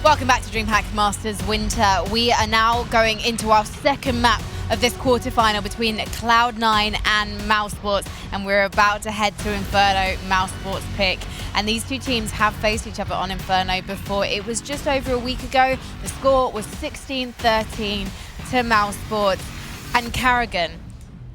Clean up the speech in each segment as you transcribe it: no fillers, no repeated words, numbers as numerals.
Welcome back to DreamHack Masters Winter. We are now going into our second map of this quarterfinal between Cloud9 and mousesports, and we're about to head to Inferno, mousesports pick. And these two teams have faced each other on Inferno before. It was just over a week ago. The score was 16-13 to mousesports. And Karrigan,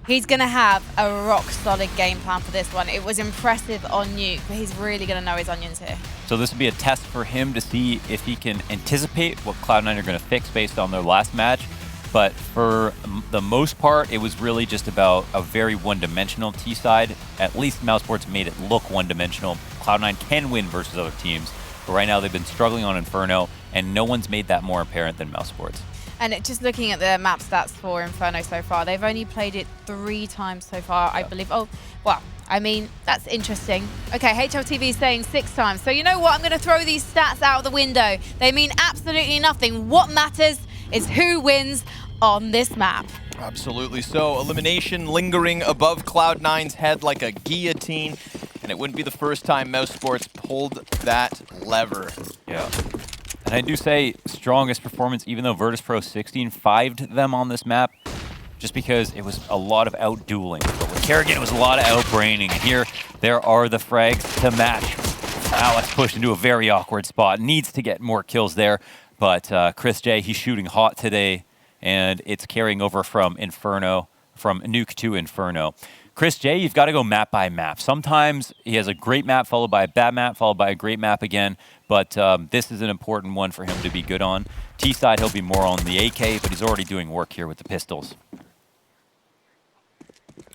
he's going to have a rock-solid game plan for this one. It was impressive on Nuke, but he's really going to know his onions here. So this will be a test for him to see if he can anticipate what Cloud9 are going to fix based on their last match. But for the most part, it was really just about a very one-dimensional T side. At least mousesports made it look one-dimensional. Cloud9 can win versus other teams, but right now they've been struggling on Inferno, and no one's made that more apparent than mousesports. And just looking at the map stats for Inferno so far, they've only played it 3 times so far, I believe. Oh, well, I mean, that's interesting. Okay, HLTV is saying 6 times. So you know what? I'm going to throw these stats out the window. They mean absolutely nothing. What matters is who wins on this map. Absolutely so. Elimination lingering above Cloud9's head like a guillotine. And it wouldn't be the first time mousesports pulled that lever. Yeah. And I do say strongest performance, even though Virtus.pro 16-5'd them on this map, just because it was a lot of out-dueling. But with Karrigan, it was a lot of out-braining. And here, there are the frags to match. Alex pushed into a very awkward spot. Needs to get more kills there. But Chris J, he's shooting hot today. And it's carrying over from Inferno, from Nuke to Inferno. Chris J, you've got to go map by map. Sometimes he has a great map followed by a bad map, followed by a great map again. But this is an important one for him to be good on. T side, he'll be more on the AK, but he's already doing work here with the pistols.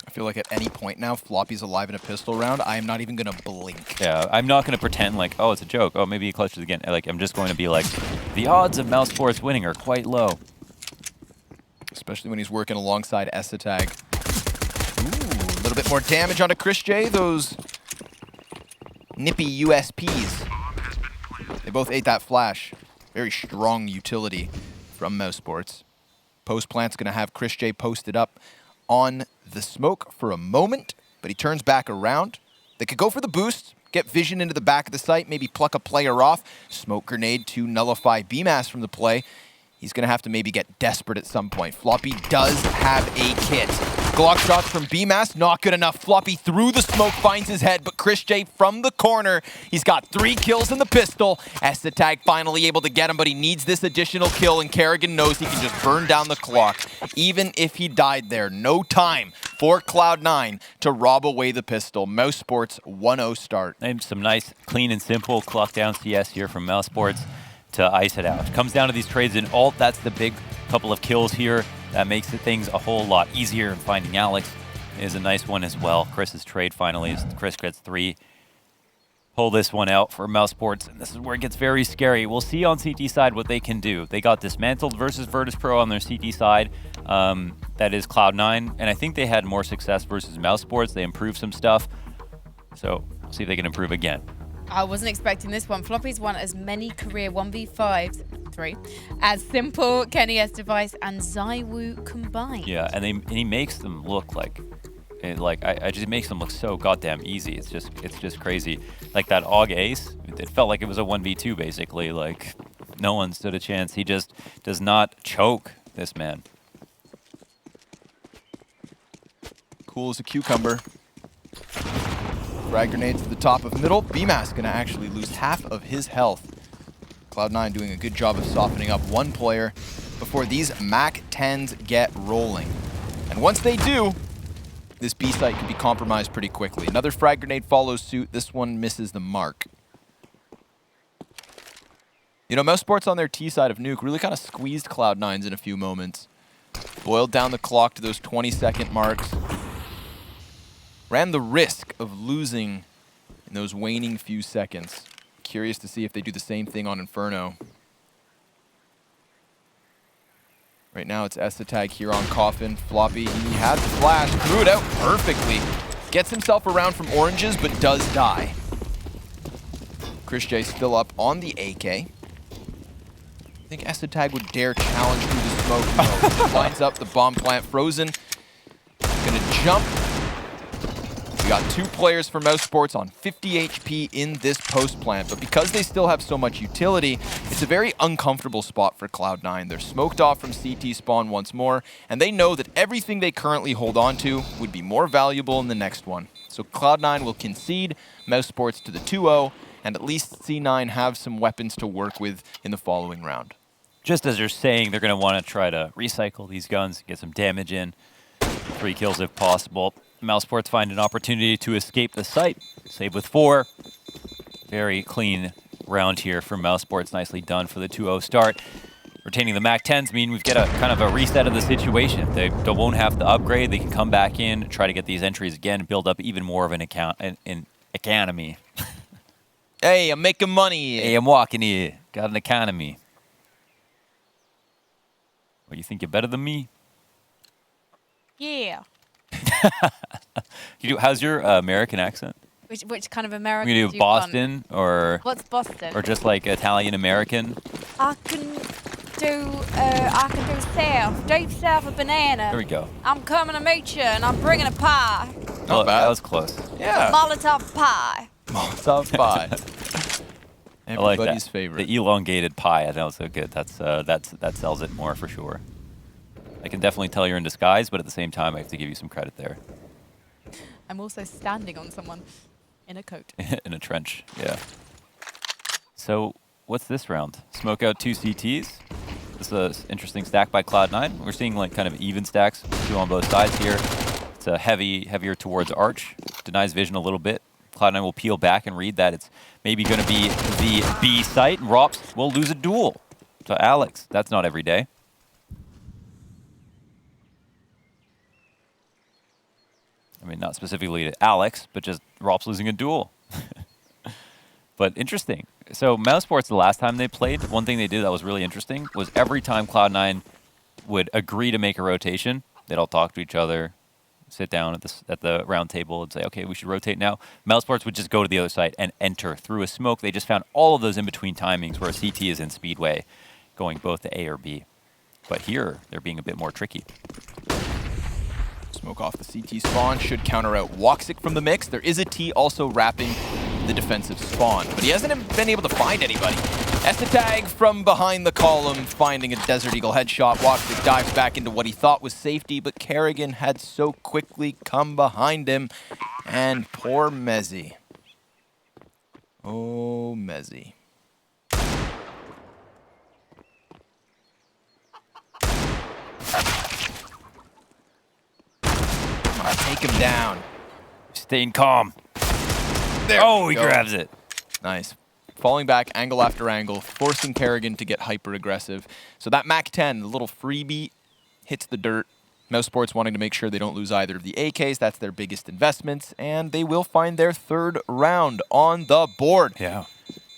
I feel like at any point now, Floppy's alive in a pistol round. I am not even going to blink. Yeah, I'm not going to pretend like, oh, it's a joke. Oh, maybe he clutches again. Like, I'm just going to be like, the odds of mousesports winning are quite low. Especially when he's working alongside Esatag. Ooh, a little bit more damage onto Chris J. Those nippy USPs. They both ate that flash. Very strong utility from mousesports. Post plant's going to have Chris J posted up on the smoke for a moment, but he turns back around. They could go for the boost, get vision into the back of the site, maybe pluck a player off. Smoke grenade to nullify BMAS from the play. He's going to have to maybe get desperate at some point. Floppy does have a kit. Glock shots from BMAS, not good enough. Floppy through the smoke, finds his head, but Chris J from the corner. He's got 3 kills in the pistol. Esatag finally able to get him, but he needs this additional kill, and Karrigan knows he can just burn down the clock. Even if he died there, no time for Cloud9 to rob away the pistol. mousesports 1-0 start. And some nice, clean and simple clock down CS here from mousesports to ice it out. Comes down to these trades in ult. That's the big couple of kills here. That makes things a whole lot easier. And finding Alex is a nice one as well. Chris's trade finally is Chris gets 3. Pull this one out for mousesports, and this is where it gets very scary. We'll see on CT side what they can do. They got dismantled versus Virtus.pro on their CT side. That is Cloud9, and I think they had more success versus mousesports. They improved some stuff, so we'll see if they can improve again. I wasn't expecting this one. Floppy's won as many career 1v5s, 3, as Simple, Kenny S Device, and Zywoo combined. Yeah, and he makes them look like, I just makes them look so goddamn easy. It's just crazy. Like that AUG ace, it felt like it was a 1v2 basically. Like no one stood a chance. He just does not choke this man. Cool as a cucumber. Frag grenades to the top of middle. BMAS gonna actually lose half of his health. Cloud9 doing a good job of softening up one player before these MAC 10s get rolling. And once they do, this B site can be compromised pretty quickly. Another frag grenade follows suit. This one misses the mark. You know, mousesports on their T side of Nuke really kind of squeezed Cloud9's in a few moments. Boiled down the clock to those 20-second marks. Ran the risk of losing in those waning few seconds. Curious to see if they do the same thing on Inferno. Right now it's Esatag here on Coffin. Floppy, he has the flash, threw it out perfectly. Gets himself around from oranges, but does die. Chris J still up on the AK. I think Esatag would dare challenge through the smoke. No. Lines up the bomb plant. Frozen. Gonna jump. We got 2 players for mousesports on 50 HP in this post plant, but because they still have so much utility, it's a very uncomfortable spot for Cloud9. They're smoked off from CT spawn once more, and they know that everything they currently hold on to would be more valuable in the next one. So Cloud9 will concede mousesports to the 2-0, and at least C9 have some weapons to work with in the following round. Just as they're saying, they're going to want to try to recycle these guns, get some damage in, 3 kills if possible. mousesports find an opportunity to escape the site, save with 4. Very clean round here for mousesports, nicely done for the 2-0 start. Retaining the MAC-10s mean we've got a kind of a reset of the situation. If they won't have to upgrade, they can come back in, try to get these entries again, build up even more of an economy. Hey, I'm making money. Hey, I'm walking here. Got an economy. What, you think you're better than me? Yeah. How's your American accent? Which kind of American? You do Boston or? What's Boston? Or just like Italian American? I can do south, deep south of banana. There we go. I'm coming to meet you, and I'm bringing a pie. Well, bad. that was close. Yeah. Molotov pie. Molotov pie. Everybody's I like that. favorite. The elongated pie, I know it's so good. That sells it more for sure. I can definitely tell you're in disguise, but at the same time, I have to give you some credit there. I'm also standing on someone in a coat. In a trench, yeah. So, what's this round? Smoke out 2 CTs. This is an interesting stack by Cloud9. We're seeing like kind of even stacks, 2 on both sides here. It's a heavier towards Arch. Denies vision a little bit. Cloud9 will peel back and read that it's maybe going to be the B site, and Rops will lose a duel to Alex. That's not every day. I mean, not specifically to Alex, but just Rops losing a duel. But interesting. So mousesports, the last time they played, one thing they did that was really interesting was every time Cloud9 would agree to make a rotation, they'd all talk to each other, sit down at the round table and say, okay, we should rotate now. mousesports would just go to the other side and enter through a smoke. They just found all of those in-between timings where a CT is in Speedway, going both to A or B. But here, they're being a bit more tricky. Smoke off the CT spawn should counter out Woxic from the mix. There is a T also wrapping the defensive spawn, but he hasn't been able to find anybody. Estetag from behind the column, finding a Desert Eagle headshot. Woxic dives back into what he thought was safety, but Kerrigan had so quickly come behind him. And poor Mezzy. Oh, Mezzy. Take him down. Staying calm. There oh, we he go. grabs it. Nice. Falling back, angle after angle, forcing Kerrigan to get hyper-aggressive. So that MAC-10, the little freebie, hits the dirt. mousesports wanting to make sure they don't lose either of the AKs. That's their biggest investments, and they will find their 3rd round on the board. Yeah.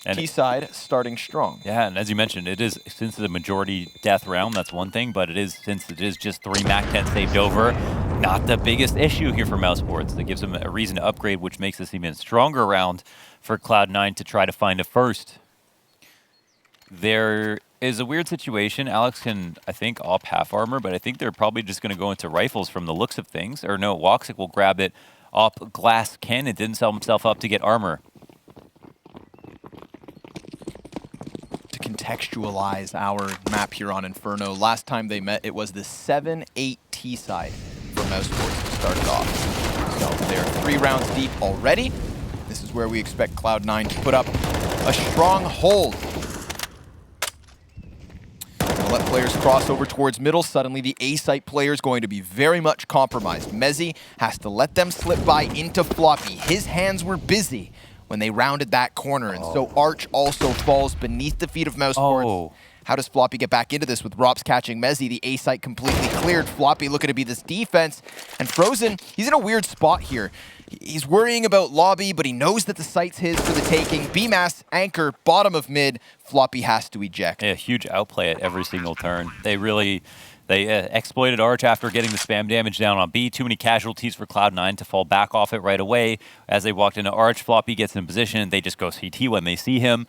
And T-side starting strong. yeah, and as you mentioned, it is, since it's a majority death round, that's one thing, but since it is just 3 MAC-10 saved over, not the biggest issue here for mousesports. That gives them a reason to upgrade, which makes this even stronger round for Cloud9 to try to find a first. There is a weird situation. Alex can, I think, op half armor, but I think they're probably just going to go into rifles from the looks of things. Or no, Woxic will grab it, op glass cannon, didn't sell himself up to get armor. Contextualize our map here on Inferno. Last time they met, it was the 7-8 T side for mousesports to start it off. So they're 3 rounds deep already. This is where we expect Cloud9 to put up a strong hold. Gonna let players cross over towards middle. Suddenly the A site player is going to be very much compromised. Mezzy has to let them slip by into Floppy. His hands were busy when they rounded that corner, and so Arch also falls beneath the feet of mousesports. Oh. How does Floppy get back into this with Rops catching Mezzy? The A site completely cleared. Floppy looking to be this defense, and Frozen, he's in a weird spot here. He's worrying about lobby, but he knows that the site's his for the taking. B-Mass, anchor, bottom of mid. Floppy has to eject. Yeah, huge outplay at every single turn. They exploited Arch after getting the spam damage down on B. Too many casualties for Cloud9 to fall back off it right away. As they walked into Arch, Floppy gets in position. They just go CT when they see him.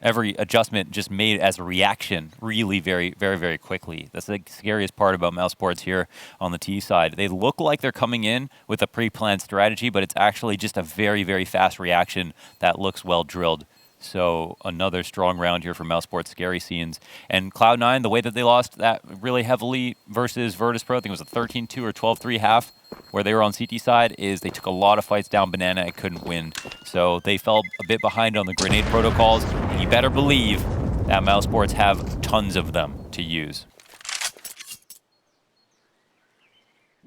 every adjustment just made as a reaction really very quickly. That's the scariest part about mousesports here on the T side. They look like they're coming in with a pre-planned strategy, but it's actually just a very fast reaction that looks well drilled. So another strong round here for mousesports, scary scenes. And Cloud9, the way that they lost that really heavily versus Virtus.pro, I think it was a 13-2 or 12-3 half, where they were on CT side, is they took a lot of fights down Banana and couldn't win. So they fell a bit behind on the grenade protocols, and you better believe that mousesports have tons of them to use.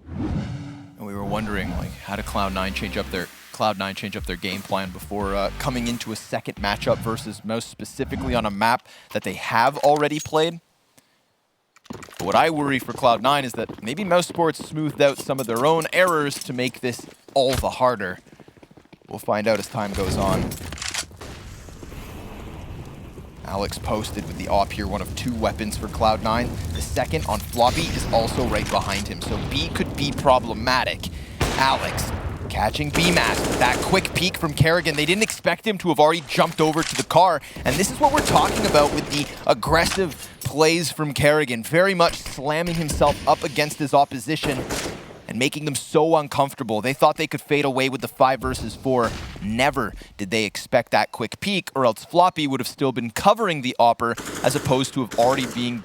And we were wondering, like, how did Cloud9 change up their game plan before coming into a second matchup versus most specifically on a map that they have already played. But what I worry for Cloud9 is that maybe mousesports smoothed out some of their own errors to make this all the harder. We'll find out as time goes on. Alex posted with the AWP here, one of 2 weapons for Cloud9. The second on Floppy is also right behind him, so B could be problematic. Alex catching B-Mask with that quick peek from Kerrigan. They didn't expect him to have already jumped over to the car, and this is what we're talking about with the aggressive plays from Kerrigan, very much slamming himself up against his opposition and making them so uncomfortable. They thought they could fade away with the 5 versus 4. Never did they expect that quick peek, or else Floppy would have still been covering the AWPer as opposed to have already being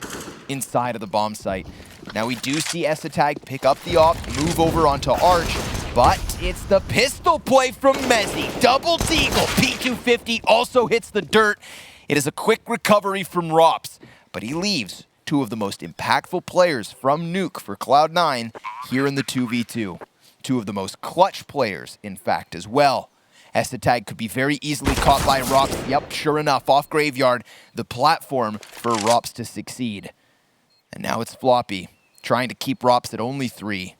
inside of the bomb site. Now we do see Esatag pick up the AWP, move over onto Arch, but it's the pistol play from Mezzy. Double deagle, P250 also hits the dirt. It is a quick recovery from Rops, but he leaves 2 of the most impactful players from Nuke for Cloud9 here in the 2v2. 2 of the most clutch players, in fact, as well. Esatag could be very easily caught by Rops. Yep, sure enough, off Graveyard, the platform for Rops to succeed. And now it's Floppy, trying to keep Rops at only 3.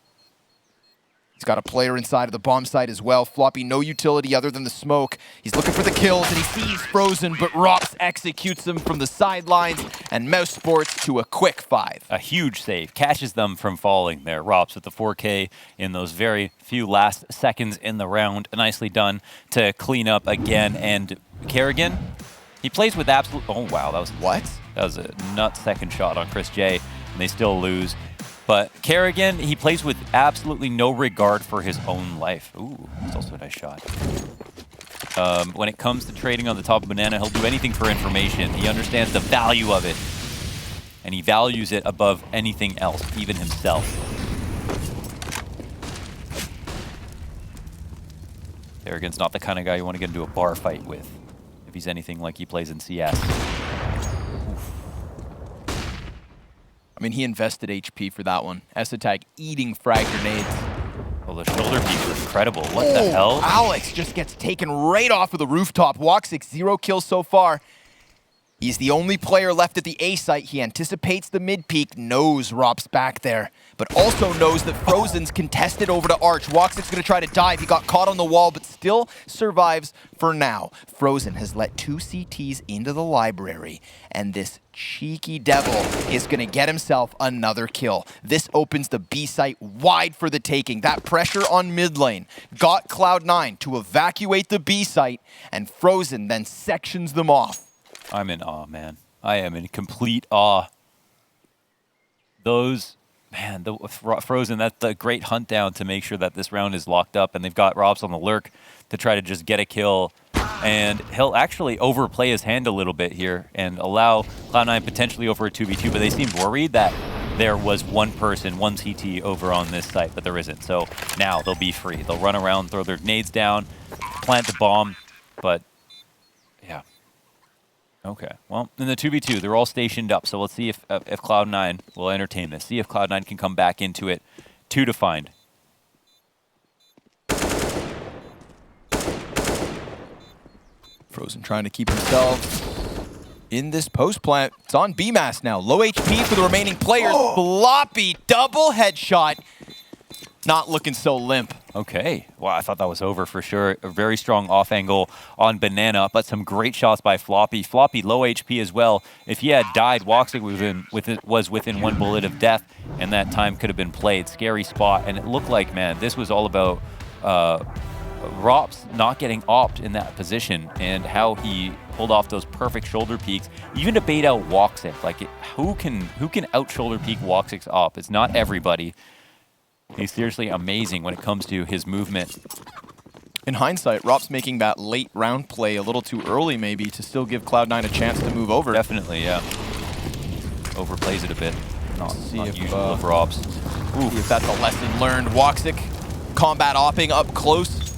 He's got a player inside of the bomb site as well. Floppy, no utility other than the smoke. He's looking for the kills, and he sees Frozen, but Rops executes him from the sidelines, and mousesports to a quick 5. A huge save, catches them from falling there. Rops with the 4K in those very few last seconds in the round. Nicely done to clean up again. And Kerrigan, he plays with absolute... Oh, wow, that was... What? That was a nut second shot on Chris J, and they still lose. But Kerrigan, he plays with absolutely no regard for his own life. Ooh, that's also a nice shot. When it comes to trading on the top of Banana, he'll do anything for information. He understands the value of it, and he values it above anything else, even himself. Kerrigan's not the kind of guy you want to get into a bar fight with, if he's anything like he plays in CS. I mean, he invested HP for that one. Esatag eating frag grenades. Well, the shoulder piece was incredible. What the hell? Alex just gets taken right off of the rooftop. Woxic, 0 kills so far. He's the only player left at the A site. He anticipates the mid peak, knows Rop's back there, but also knows that Frozen's contested over to Arch. Woxic's going to try to dive. He got caught on the wall, but still survives for now. Frozen has let 2 CTs into the library, and this cheeky devil is going to get himself another kill. This opens the B site wide for the taking. That pressure on mid lane got Cloud9 to evacuate the B site, and Frozen then sections them off. I'm in awe, man. I am in complete awe. Those, man, the Frozen, that's a great hunt down to make sure that this round is locked up, and they've got Robs on the lurk to try to just get a kill. And he'll actually overplay his hand a little bit here and allow Cloud9 potentially over a 2v2, but they seemed worried that there was one person, one CT over on this site, but there isn't. So now they'll be free. They'll run around, throw their nades down, plant the bomb, but yeah. Okay, well, in the 2v2, they're all stationed up, so let's see if Cloud9 will entertain this. See if Cloud9 can come back into it. 2 to find. Frozen trying to keep himself in this post plant. It's on B-Mass now. Low HP for the remaining players. Floppy double headshot. Not looking so limp. Okay. Wow, I thought that was over for sure. A very strong off angle on Banana, but some great shots by Floppy. Floppy low HP as well. If he had died, Woxic was within 1 bullet of death, and that time could have been played. Scary spot, and it looked like, man, this was all about Rop's not getting opt in that position and how he pulled off those perfect shoulder peeks, even to bait out Woxic. Like, who can out shoulder peek Woxic's op? It's not everybody. He's seriously amazing when it comes to his movement. In hindsight, Rop's making that late round play a little too early maybe to still give Cloud9 a chance to move over. Definitely, yeah. Overplays it a bit. Not if, usual of Rop's. See if that's a lesson learned. Woxic combat opping up close.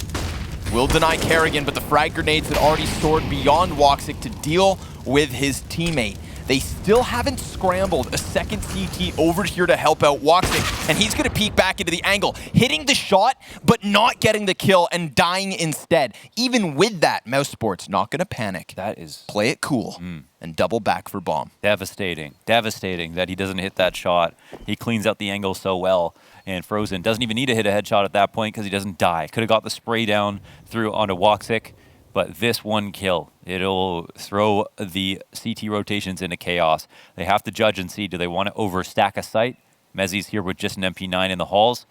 Will deny Kerrigan, but the frag grenades had already soared beyond Woxic to deal with his teammate. They still haven't scrambled a second CT over here to help out Woxic, and he's going to peek back into the angle, hitting the shot, but not getting the kill and dying instead. Even with that, mousesports not going to panic. That is... Play it cool and double back for bomb. Devastating. Devastating that he doesn't hit that shot. He cleans out the angle so well. And Frozen doesn't even need to hit a headshot at that point because he doesn't die. Could have got the spray down through onto Woxic, but this one kill, it'll throw the CT rotations into chaos. They have to judge and see, do they want to overstack a site? Mezzi's here with just an MP9 in the halls.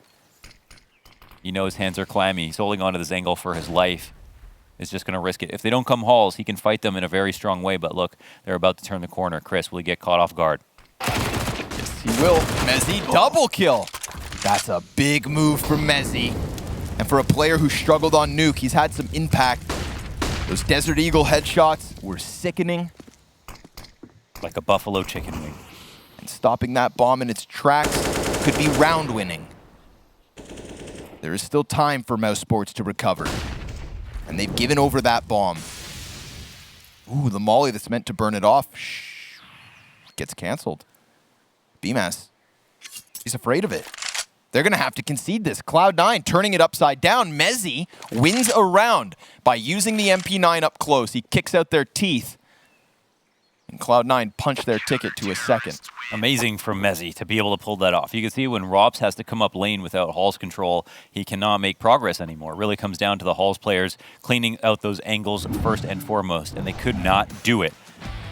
You know his hands are clammy. He's holding onto this angle for his life. He's just going to risk it. If they don't come halls, he can fight them in a very strong way, but look, they're about to turn the corner. Chris, will he get caught off guard? Yes, he will. Mezzi, double kill. That's a big move from Mezzi. And for a player who struggled on Nuke, he's had some impact. Those Desert Eagle headshots were sickening. Like a buffalo chicken wing. And stopping that bomb in its tracks could be round winning. There is still time for mousesports to recover. And they've given over that bomb. Ooh, the molly that's meant to burn it off gets canceled. BMAS, he's afraid of it. They're going to have to concede this. Cloud9 turning it upside down. Mezzi wins a round by using the MP9 up close. He kicks out their teeth. And Cloud9 punch their ticket to a second. Amazing from Mezzi to be able to pull that off. You can see when Robs has to come up lane without Hall's control, he cannot make progress anymore. It really comes down to the Hall's players cleaning out those angles first and foremost, and they could not do it.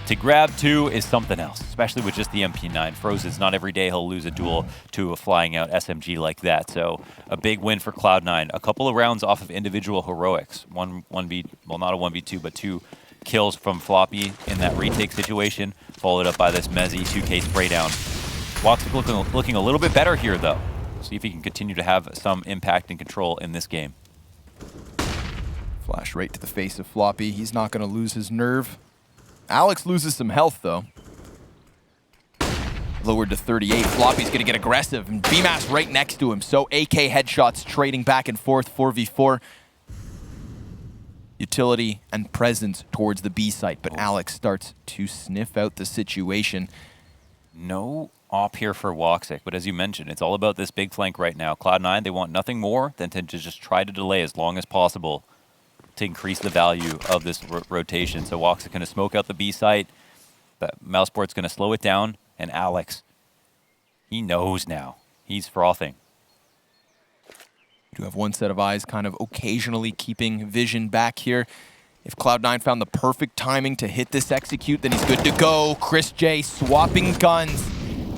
To grab two is something else, especially with just the MP9. Frozen's not every day he'll lose a duel to a flying out SMG like that. So a big win for Cloud9. A couple of rounds off of individual heroics. Well, not a 1v2, but 2 kills from Floppy in that retake situation, followed up by this Mezzi 2K spray down. Woxic looking a little bit better here, though. See if he can continue to have some impact and control in this game. Flash right to the face of Floppy. He's not going to lose his nerve. Alex loses some health, though. Lowered to 38. Floppy's going to get aggressive, and BMAS right next to him. So AK headshots trading back and forth, 4v4. Utility and presence towards the B site, but Alex starts to sniff out the situation. No op here for Woxic, but as you mentioned, it's all about this big flank right now. Cloud9, they want nothing more than to just try to delay as long as possible to increase the value of this rotation. So Woxic going to smoke out the B site, but mousesports going to slow it down, and Alex, he knows now. He's frothing. We do have one set of eyes kind of occasionally keeping vision back here. If Cloud9 found the perfect timing to hit this execute, then he's good to go. Chris J swapping guns,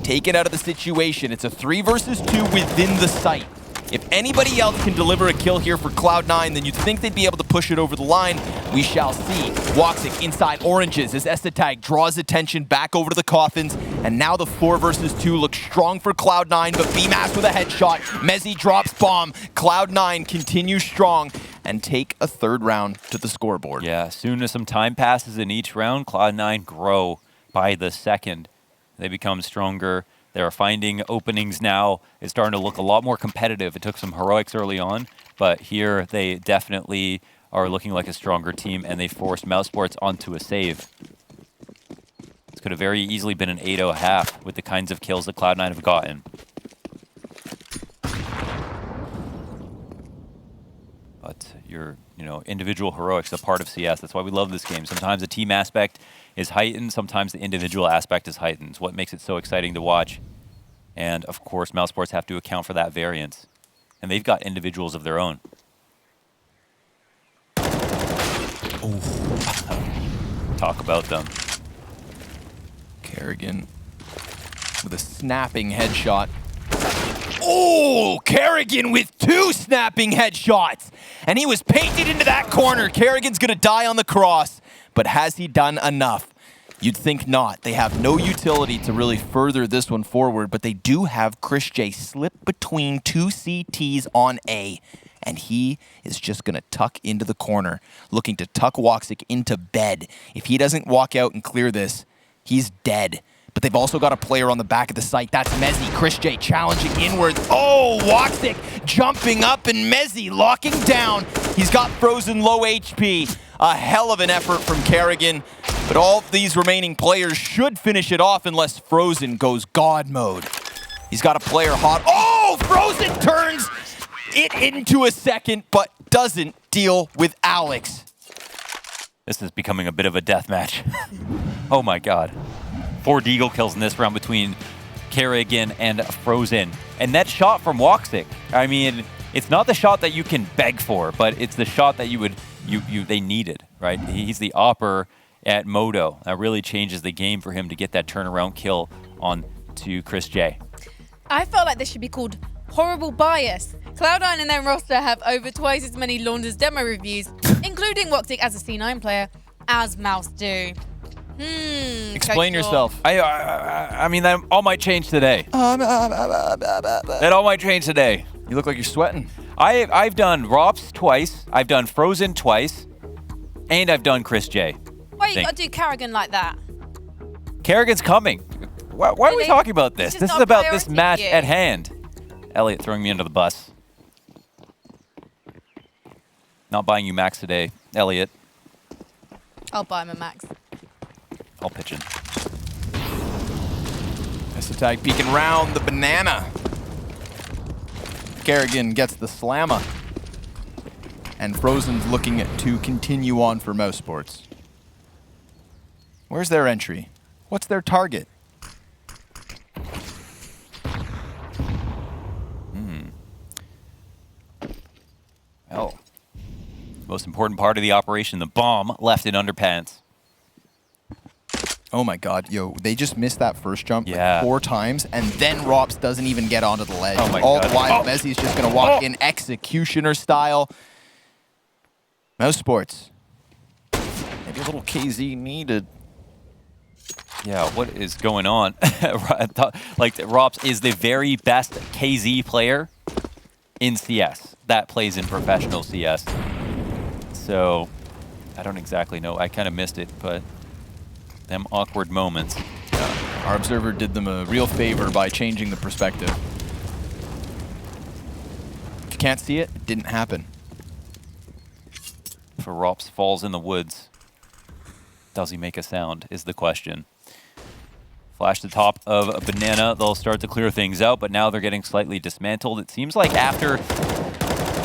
taken out of the situation. It's a 3 versus 2 within the site. If anybody else can deliver a kill here for Cloud9, then you'd think they'd be able to push it over the line. We shall see. Woxic inside oranges as Estetag draws attention back over to the coffins. And now the 4 versus 2 looks strong for Cloud9, but BMAS with a headshot. Mezzi drops bomb. Cloud9 continues strong and take a 3rd round to the scoreboard. Yeah, as soon as some time passes in each round, Cloud9 grow by the second. They become stronger. They're finding openings now. It's starting to look a lot more competitive. It took some heroics early on, but here they definitely are looking like a stronger team, and they forced mousesports onto a save. This could have very easily been an 8-0 with the kinds of kills that Cloud9 have gotten. But your individual heroics, a part of CS. That's why we love this game. Sometimes the team aspect is heightened, sometimes the individual aspect is heightened. It's what makes it so exciting to watch. And of course, mousesports have to account for that variance. And they've got individuals of their own. Talk about them. Kerrigan with a snapping headshot. Oh, Kerrigan with 2 snapping headshots. And he was painted into that corner. Kerrigan's going to die on the cross. But has he done enough? You'd think not. They have no utility to really further this one forward, but they do have Chris J slip between 2 CTs on A. And he is just going to tuck into the corner, looking to tuck Woxic into bed. If he doesn't walk out and clear this, he's dead. But they've also got a player on the back of the site. That's Mezzy. Chris J challenging inwards. Oh, Woxic jumping up and Mezzy locking down. He's got frozen low HP. A hell of an effort from Kerrigan. But all of these remaining players should finish it off unless Frozen goes God mode. He's got a player hot. Oh, Frozen turns it into a second, but doesn't deal with Alex. This is becoming a bit of a death match. Oh my god. 4 Deagle kills in this round between Kerrigan and Frozen. And that shot from Woxic, I mean, it's not the shot that you can beg for, but it's the shot that they needed, right? He's the opper at Moto. That really changes the game for him to get that turnaround kill on to Chris J. I felt like this should be called horrible bias. Cloud9 and their roster have over twice as many Launders demo reviews, including Woxic as a C9 player, as Mouse do. Explain yourself. I mean, that all might change today. That all might change today. You look like you're sweating. I've done Rops twice, I've done Frozen twice, and I've done Chris J. Why you gotta do Kerrigan like that? Kerrigan's coming. Why are we talking about this? This is about this match at hand. Elliot throwing me under the bus. Not buying you Max today, Elliot. I'll buy him a Max. I'll pitch in. Nice attack peeking round the banana. Kerrigan gets the slammer. And Frozen's looking to continue on for mousesports. Where's their entry? What's their target? Well, most important part of the operation, the bomb left in underpants. Oh my god, yo, they just missed that first jump Yeah. 4 times, and then Rops doesn't even get onto the ledge. Oh my All God. the while, Mezzy's just gonna walk in executioner style. Mousesports. Maybe a little KZ needed. Yeah, what is going on? Like, Rops is the very best KZ player in CS that plays in professional CS. So, I don't exactly know. I kind of missed it, but them awkward moments. Our observer did them a real favor by changing the perspective. If you can't see it, it didn't happen. If a Rops falls in the woods, does he make a sound is the question. Flash the top of a banana, they'll start to clear things out, but now they're getting slightly dismantled. It seems like after,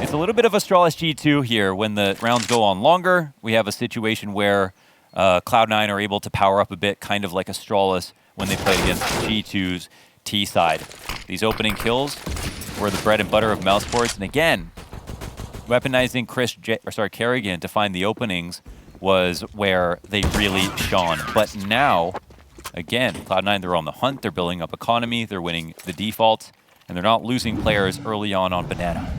it's a little bit of Astralis G2 here. When the rounds go on longer, we have a situation where Cloud9 are able to power up a bit, kind of like Astralis when they play against G2's T side. These opening kills were the bread and butter of mousesports, and again, weaponizing Kerrigan to find the openings was where they really shone. But now, again, Cloud9, they're on the hunt, they're building up economy, they're winning the defaults, and they're not losing players early on banana.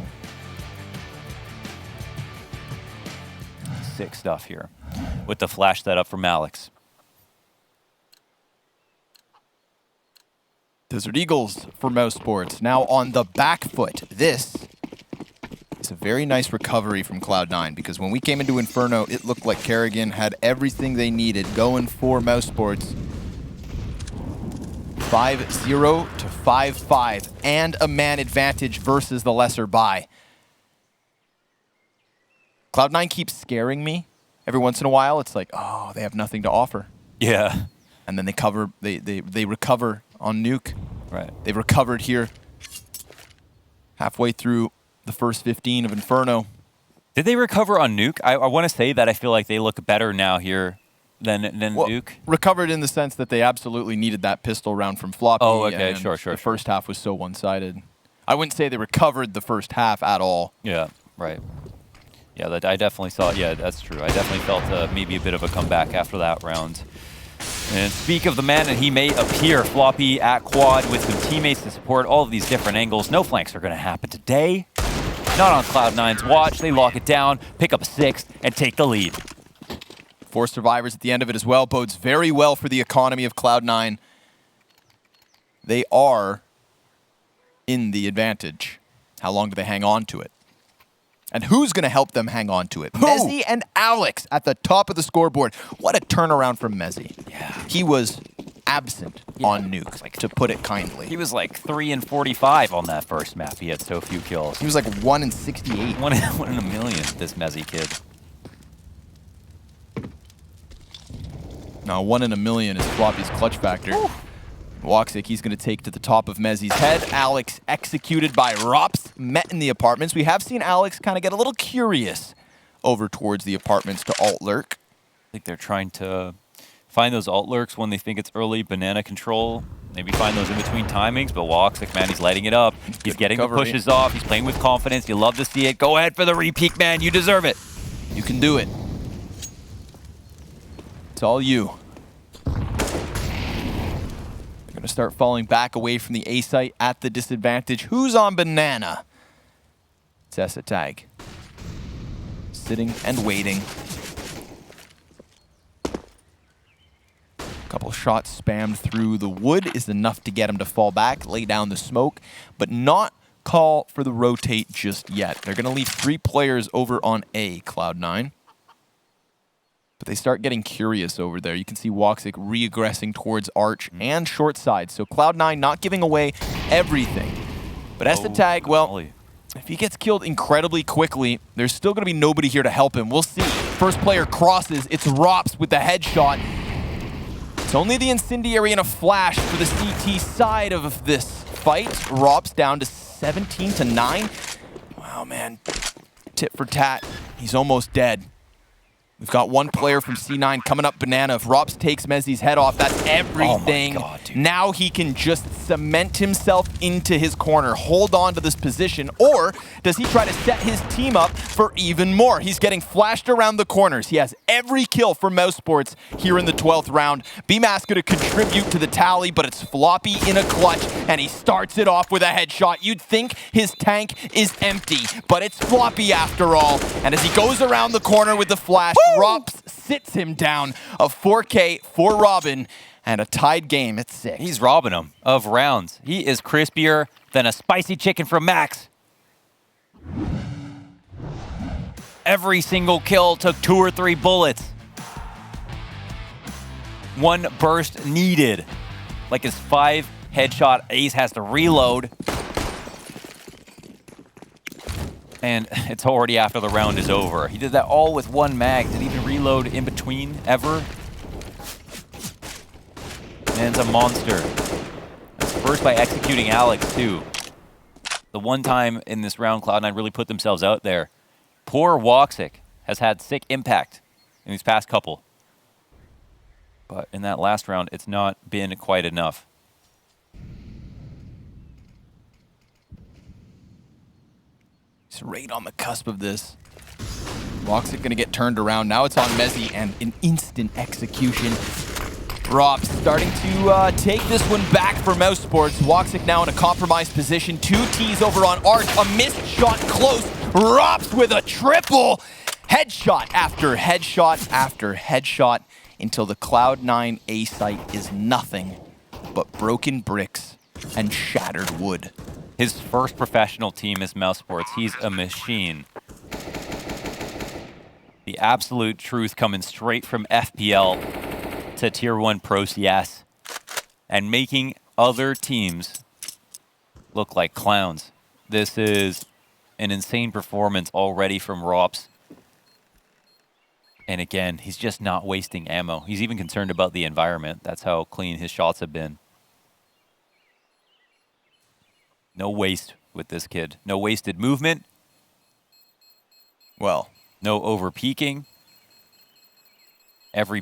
Sick stuff here with the flash setup from Alex. Desert Eagles for mousesports. Now on the back foot. This is a very nice recovery from Cloud9, because when we came into Inferno, it looked like Kerrigan had everything they needed going for mousesports. 5-0 to 5-5, and a man advantage versus the lesser buy. Cloud9 keeps scaring me. Every once in a while, it's like, oh, they have nothing to offer. Yeah. And then they recover on Nuke. Right. They've recovered here halfway through the first 15 of Inferno. Did they recover on Nuke? I want to say that I feel like they look better now here than Nuke. Recovered in the sense that they absolutely needed that pistol round from Floppy. Oh, okay, and sure. The first half was so one-sided. I wouldn't say they recovered the first half at all. Yeah, right. Yeah, I definitely saw. Yeah, that's true. I definitely felt maybe a bit of a comeback after that round. And speak of the man, and he may appear. Floppy at quad with some teammates to support all of these different angles. No flanks are going to happen today. Not on Cloud9's watch. They lock it down, pick up a sixth, and take the lead. 4 survivors at the end of it as well. Bodes very well for the economy of Cloud9. They are in the advantage. How long do they hang on to it? And who's going to help them hang on to it? Mezzy and Alex at the top of the scoreboard. What a turnaround from Mezzy. Yeah. He was absent on Nuke, to put it kindly. He was like 3 and 45 on that first map. He had so few kills. He was like 1 in 68. One in a million, this Mezzy kid. No, 1 in a million is Floppy's clutch factor. Woxic, he's going to take to the top of Mezzy's head. Alex executed by Rops, met in the apartments. We have seen Alex kind of get a little curious over towards the apartments to alt lurk. I think they're trying to find those alt lurks when they think it's early banana control. Maybe find those in between timings, but Woxic, man, he's lighting it up. He's getting the pushes off. He's playing with confidence. You love to see it. Go ahead for the repeat, man. You deserve it. You can do it. It's all you. Going to start falling back away from the A site at the disadvantage. Who's on banana? It's Esatag. Sitting and waiting. A couple shots spammed through the wood is enough to get him to fall back, lay down the smoke, but not call for the rotate just yet. They're going to leave 3 players over on A, Cloud9. But they start getting curious over there. You can see Woxic re-aggressing towards Arch and short side. So Cloud9 not giving away everything. But Esatag, well, if he gets killed incredibly quickly, there's still going to be nobody here to help him. We'll see. First player crosses. It's Rops with the headshot. It's only the incendiary and a flash for the CT side of this fight. Rops down to 17-9. Wow, man. Tit for tat. He's almost dead. We've got 1 player from C9 coming up banana. If Rops takes Mezzy's head off, that's everything. Oh my God, dude. Now he can just cement himself into his corner, hold on to this position, or does he try to set his team up for even more? He's getting flashed around the corners. He has every kill for mousesports here in the 12th round. BMAS going to contribute to the tally, but it's Floppy in a clutch, and he starts it off with a headshot. You'd think his tank is empty, but it's Floppy after all. And as he goes around the corner with the flash, Rops sits him down. A 4K for Robin and a tied game at 6. He's robbing him of rounds. He is crispier than a spicy chicken from Max. Every single kill took 2 or 3 bullets. 1 burst needed. Like his 5 headshot ace has to reload. And it's already after the round is over. He did that all with 1 mag. Didn't even reload in between, ever. Man's a monster. That's first by executing Alex, too. The one time in this round Cloud9 really put themselves out there. Poor Woxic has had sick impact in these past couple. But in that last round, it's not been quite enough. Right on the cusp of this. Woxic going to get turned around. Now it's on Mezzy and an instant execution. Rops starting to take this one back for mousesports. Woxic now in a compromised position. 2 Ts over on Arch. A missed shot close. Rops with a triple. Headshot after headshot after headshot until the Cloud9 A site is nothing but broken bricks and shattered wood. His first professional team is mousesports. He's a machine. The absolute truth coming straight from FPL to Tier 1 Pro CS and making other teams look like clowns. This is an insane performance already from Rops. And again, he's just not wasting ammo. He's even concerned about the environment. That's how clean his shots have been. No waste with this kid. No wasted movement. Well, no over peaking. Every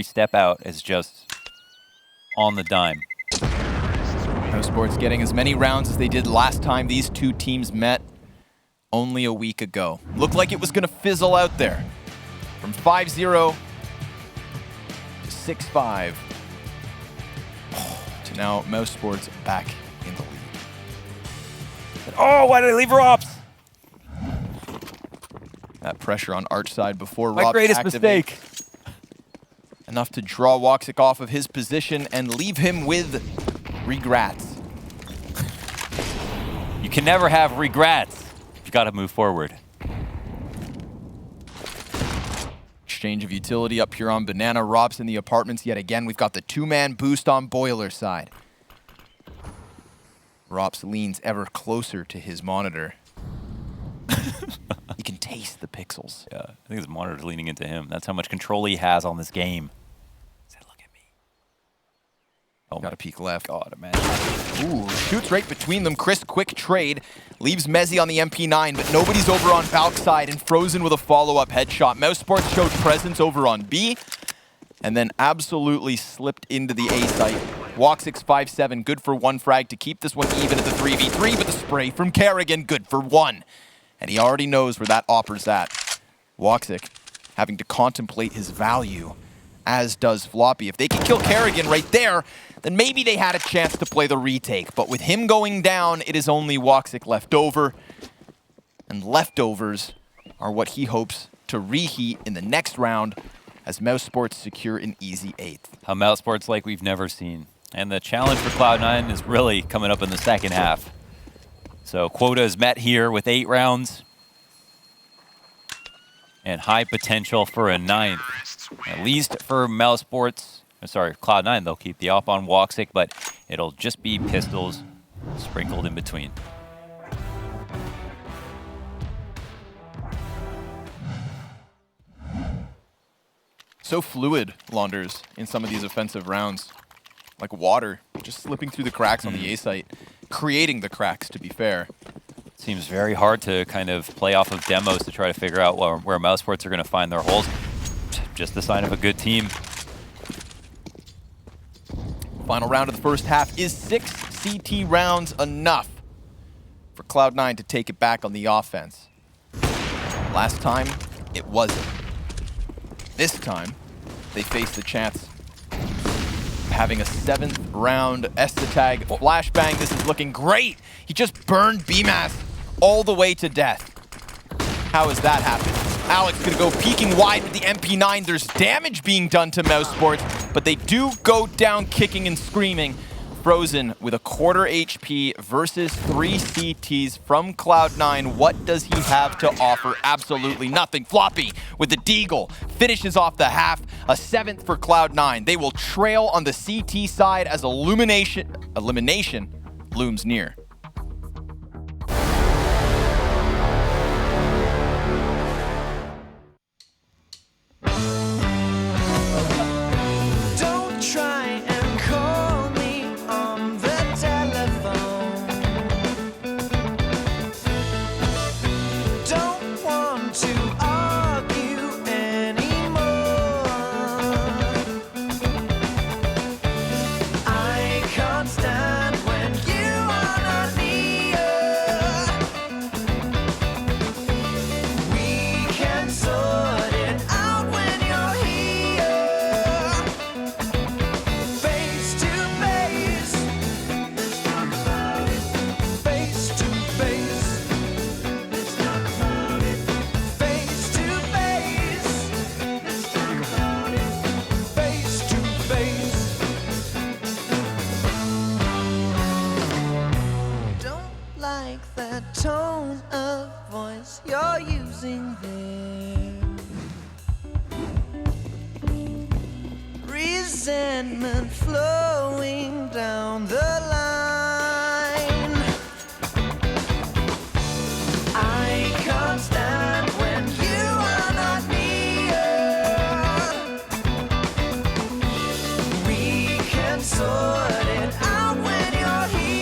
step out is just on the dime. mousesports getting as many rounds as they did last time these 2 teams met only a week ago. Looked like it was going to fizzle out there. From 5-0 to 6-5. To now mousesports back in the lead. Oh, why did I leave Rops? That pressure on Arch side before My Rops greatest activate. mistake. Enough to draw Woxic off of his position and leave him with regrets. You can never have regrets. You got to move forward. Exchange of utility up here on Banana. Rops in the apartments yet again. We've got the two-man boost on Boiler side. Rops leans ever closer to his monitor. He can taste the pixels. Yeah, I think his monitor's leaning into him. That's how much control he has on this game. He said, look at me. Oh, Got a peek left. God, imagine. Ooh, shoots right between them. Chris, quick trade. Leaves Mezzy on the MP9, but nobody's over on Valk's side, and Frozen with a follow-up headshot. mousesports showed presence over on B, and then absolutely slipped into the A site. Woxic's 5-7, good for one frag to keep this one even at the 3v3, but the spray from Kerrigan, good for one. And he already knows where that opper's at. Woxic having to contemplate his value, as does Floppy. If they can kill Kerrigan right there, then maybe they had a chance to play the retake. But with him going down, it is only Woxic left over. And leftovers are what he hopes to reheat in the next round as mousesports secure an easy 8th. A mousesports like we've never seen. And the challenge for Cloud9 is really coming up in the second half. So quota is met here with 8 rounds. And high potential for a 9th. At least for mousesports. Sorry, Cloud9, they'll keep the op on Woxic, but it'll just be pistols sprinkled in between. So fluid, Launders, in some of these offensive rounds. Like water, just slipping through the cracks on the A site. Creating the cracks, to be fair. Seems very hard to kind of play off of demos to try to figure out where mousesports are going to find their holes. Just the sign of a good team. Final round of the first half. Is 6 CT rounds enough for Cloud9 to take it back on the offense? Last time, it wasn't. This time, they face the chance of having a 7th round Estetag flashbang. This is looking great. He just burned BMAS all the way to death. How has that happened? Alex gonna go peeking wide with the MP9. There's damage being done to mousesports, but they do go down kicking and screaming. Frozen with a quarter HP versus 3 CTs from Cloud9. What does he have to offer? Absolutely nothing. Floppy with the Deagle finishes off the half. A 7th for Cloud9. They will trail on the CT side as elimination looms near. Tone of voice you're using there. Resentment flowing down the line. I can't stand when you are not near. We can sort it out when you're here.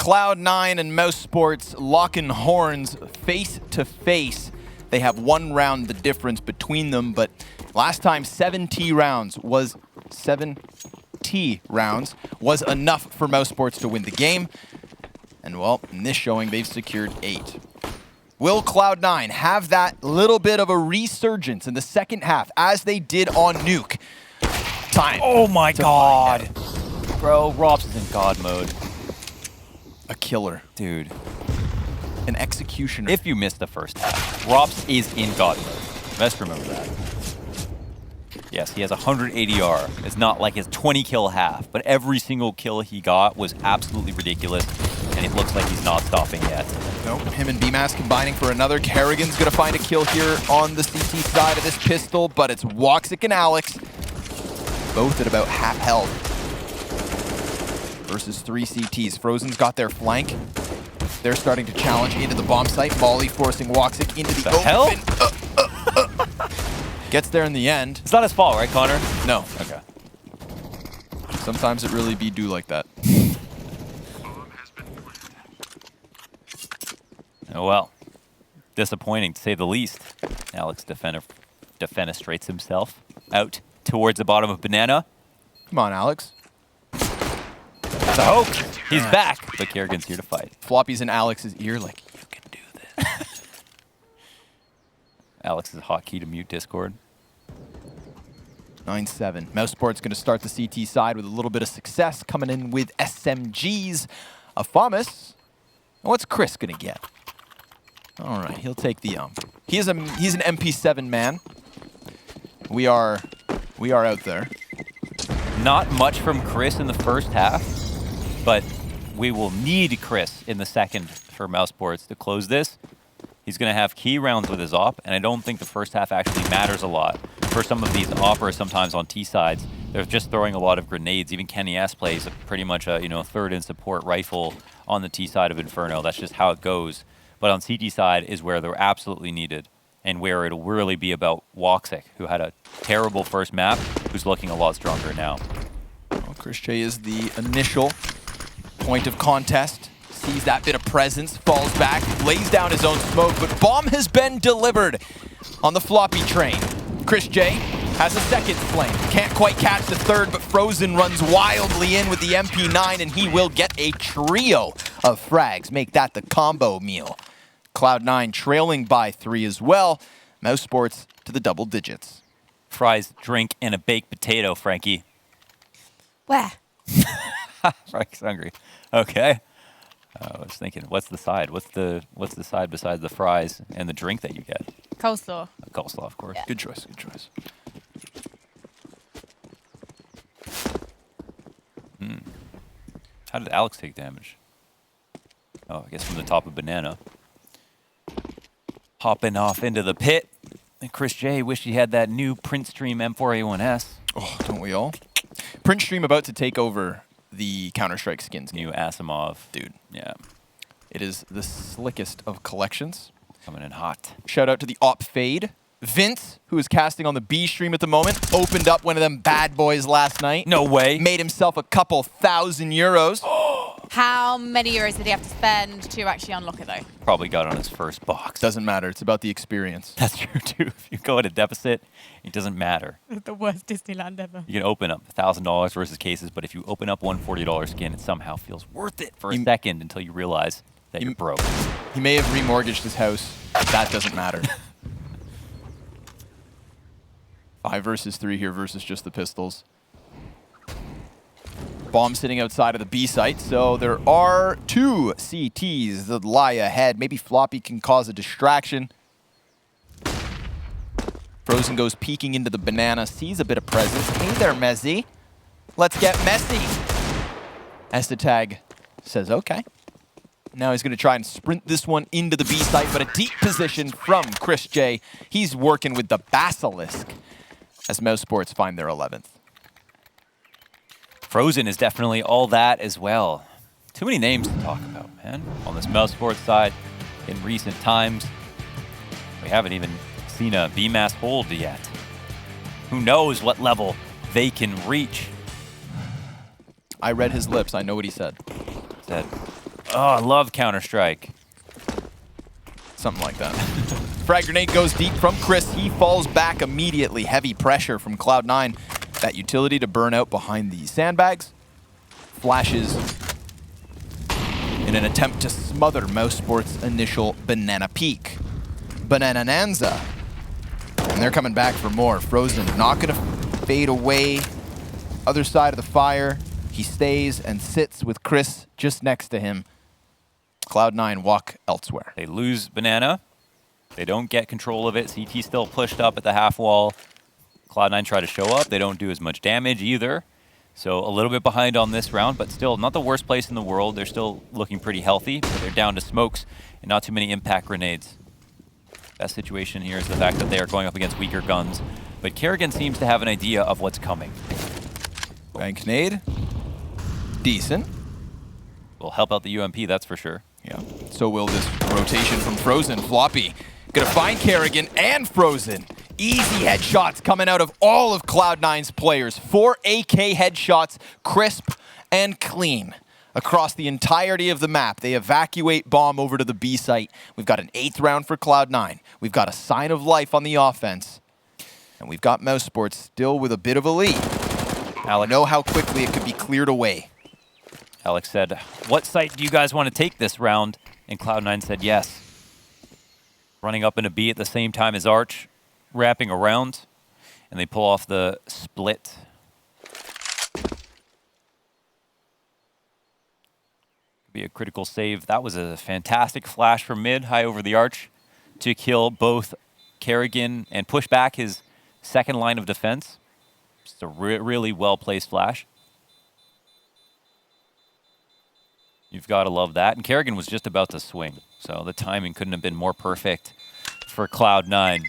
Cloud9 and mousesports locking horns face to face. They have 1 round the difference between them, but last time 7T rounds was enough for mousesports to win the game. And well, in this showing, they've secured 8. Will Cloud9 have that little bit of a resurgence in the second half as they did on Nuke? Time. Oh my god. Bro, Rops is in god mode. A killer. Dude. An executioner. If you missed the first half, Rops is in god mode. Best remember that. Yes, he has 100 ADR. It's not like his 20 kill half, but every single kill he got was absolutely ridiculous, and it looks like he's not stopping yet. Nope, him and BMAS combining for another. Kerrigan's gonna find a kill here on the CT side of this pistol, but it's Woxic and Alex, both at about half health. Versus 3 CTs. Frozen's got their flank. They're starting to challenge into the bomb site. Molly forcing Woxic into the open. Hell? Gets there in the end. It's not his fault, right, Connor? No. Okay. Sometimes it really be do like that. Oh well. Disappointing, to say the least. Alex defenestrates himself out towards the bottom of Banana. Come on, Alex. The hoax. He's back, but Kerrigan's here to fight. Floppy's in Alex's ear like, you can do this. Alex's hotkey to mute Discord. 9-7. mousesports going to start the CT side with a little bit of success, coming in with SMGs. Afamis. What's Chris going to get? All right, he'll take the he's an MP7 man. We are out there. Not much from Chris in the first half, but we will need Chris in the second for mousesports to close this. He's going to have key rounds with his op, and I don't think the first half actually matters a lot. For some of these operas, sometimes on T sides, they're just throwing a lot of grenades. Even Kenny S plays pretty much a third in support rifle on the T side of Inferno. That's just how it goes. But on CT side is where they're absolutely needed, and where it'll really be about Woxic, who had a terrible first map, who's looking a lot stronger now. Well, Chris J is the initial point of contest. Sees that bit of presence, falls back, lays down his own smoke, but bomb has been delivered on the floppy train. Chris J has a second flame. Can't quite catch the third, but Frozen runs wildly in with the MP9, and he will get a trio of frags. Make that the combo meal. Cloud9 trailing by 3 as well. mousesports to the double digits. Fries, drink, and a baked potato, Frankie. Where? Frank's hungry. Okay. I was thinking, what's the side? What's the side besides the fries and the drink that you get? Coleslaw. Coleslaw, of course. Yeah. Good choice, good choice. How did Alex take damage? Oh, I guess from the top of Banana. Hopping off into the pit. And Chris J wished he had that new Print Stream M4A1S. Oh, don't we all? Print Stream about to take over the Counter-Strike skins game. New Asimov. Dude, Yeah. it is the slickest of collections. Coming in hot. Shout out to the Op Fade. Vince, who is casting on the B stream at the moment, opened up one of them bad boys last night. No way. Made himself a couple €1,000. How many euros did he have to spend to actually unlock it, though? Probably got on his first box. Doesn't matter. It's about the experience. That's true, too. If you go at a deficit, it doesn't matter. The worst Disneyland ever. You can open up $1,000 versus cases, but if you open up one $40 skin, it somehow feels worth it for a second until you realize that you're broke. He may have remortgaged his house, but that doesn't matter. 5 versus 3 here versus just the pistols. Bomb sitting outside of the B site, so there are 2 CTs that lie ahead. Maybe Floppy can cause a distraction. Frozen goes peeking into the Banana, sees a bit of presence. Hey there, Mezzy. Let's get messy. Estetag says, okay. Now he's going to try and sprint this one into the B site, but a deep position from Chris J. He's working with the Basilisk as mousesports find their 11th. Frozen is definitely all that as well. Too many names to talk about, man. On this mousesports side, in recent times, we haven't even seen a BMAS hold yet. Who knows what level they can reach? I read his lips. I know what he said. Said, Oh, I love Counter-Strike. Something like that. Frag grenade goes deep from Chris. He falls back immediately. Heavy pressure from Cloud9. That utility to burn out behind the sandbags. Flashes in an attempt to smother mousesports' initial banana peak. Banananza. And they're coming back for more. Frozen not going to fade away. Other side of the fire. He stays and sits with Chris just next to him. Cloud9 walk elsewhere. They lose Banana. They don't get control of it. CT still pushed up at the half wall. Cloud9 try to show up. They don't do as much damage either. So a little bit behind on this round, but still not the worst place in the world. They're still looking pretty healthy, but they're down to smokes and not too many impact grenades. Best situation here is the fact that they are going up against weaker guns. But Kerrigan seems to have an idea of what's coming. Bank nade. Decent. Will help out the UMP, that's for sure. Yeah, so will this rotation from Frozen. Floppy gonna find Kerrigan and Frozen. Easy headshots coming out of all of Cloud9's players. 4 AK headshots, crisp and clean across the entirety of the map. They evacuate bomb over to the B site. We've got an 8th round for Cloud9. We've got a sign of life on the offense. And we've got mousesports still with a bit of a lead. Alex, Know how quickly it could be cleared away. Alex said, what site do you guys want to take this round? And Cloud9 said yes. Running up in a B at the same time as Arch, wrapping around, and they pull off the split. Be a critical save. That was a fantastic flash from mid, high over the Arch, to kill both Kerrigan and push back his second line of defense. Just a really well-placed flash. You've got to love that. And Kerrigan was just about to swing, so the timing couldn't have been more perfect for Cloud9.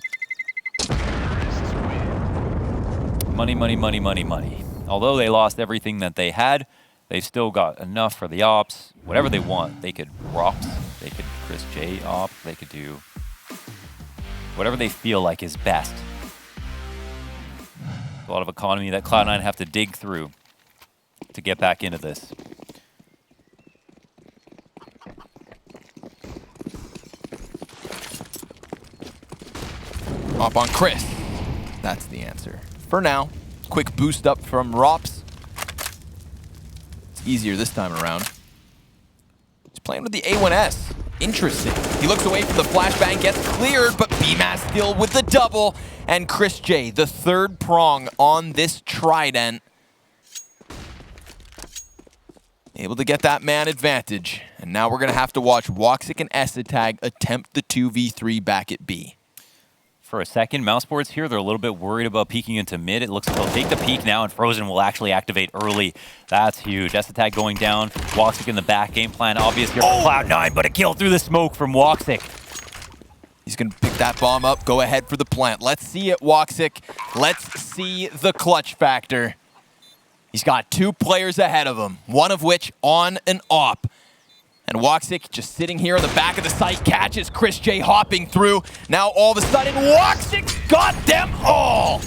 Money, money, money, money, money. Although they lost everything that they had, they've still got enough for the ops. Whatever they want. They could ROPS, they could Chris J op, they could do whatever they feel like is best. A lot of economy that Cloud9 have to dig through to get back into this. Up on Chris. That's the answer. For now, quick boost up from Rops. It's easier this time around. He's playing with the A1S. Interesting. He looks away from the flashbang, gets cleared, but BMAS still with the double. And Chris J, the third prong on this trident. Able to get that man advantage. And now we're going to have to watch Woxic and Esatag attempt the 2v3 back at B. For a second, mousesports here, they're a little bit worried about peeking into mid. It looks like they'll take the peek now, and Frozen will actually activate early. That's huge. Esatag going down. Woxic in the back. Game plan obvious here for Cloud9, but a kill through the smoke from Woxic. He's going to pick that bomb up, go ahead for the plant. Let's see it, Woxic. Let's see the clutch factor. He's got 2 players ahead of him, one of which on an op. And Woxic just sitting here on the back of the site, catches Chris J hopping through. Now all of a sudden, Woxic's got them all!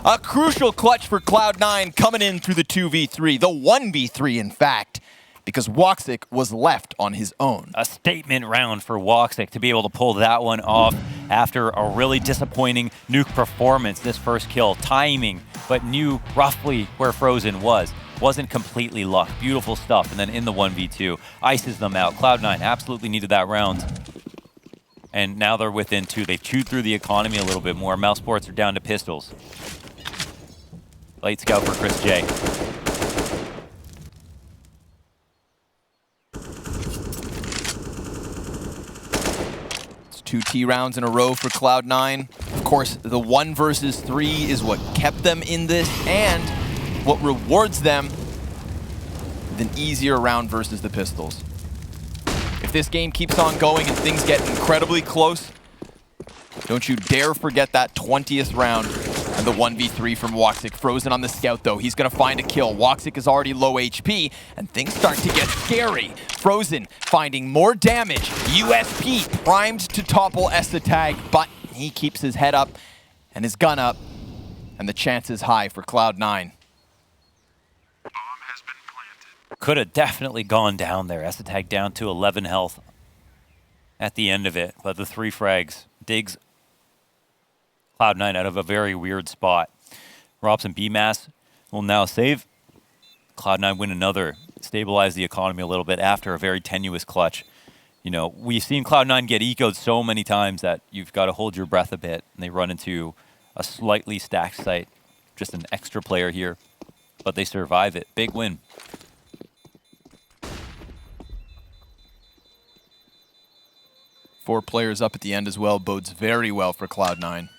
A crucial clutch for Cloud9 coming in through the 2v3, the 1v3 in fact, because Woxic was left on his own. A statement round for Woxic to be able to pull that one off after a really disappointing nuke performance. This first kill, timing, but knew roughly where Frozen was. Wasn't completely luck. Beautiful stuff. And then in the 1v2, ices them out. Cloud9 absolutely needed that round. And now they're within 2. They've chewed through the economy a little bit more. mousesports are down to pistols. Late scout for Chris J. It's 2 T rounds in a row for Cloud9. Of course, the 1 versus 3 is what kept them in this, and what rewards them with an easier round versus the pistols. If this game keeps on going and things get incredibly close, don't you dare forget that 20th round and the 1v3 from Woxic. Frozen on the scout though, he's gonna find a kill. Woxic is already low HP and things start to get scary. Frozen finding more damage. USP primed to topple Esatag, but he keeps his head up and his gun up, and the chance is high for Cloud9. could have definitely gone down there. Essetag down to 11 health at the end of it. But the 3 frags digs Cloud9 out of a very weird spot. Rops and BMass will now save. Cloud9 win another, stabilize the economy a little bit after a very tenuous clutch. You know, we've seen Cloud9 get eco'd so many times that you've got to hold your breath a bit, and they run into a slightly stacked site. Just an extra player here, but they survive it. Big win. Four players up at the end as well bodes very well for Cloud9.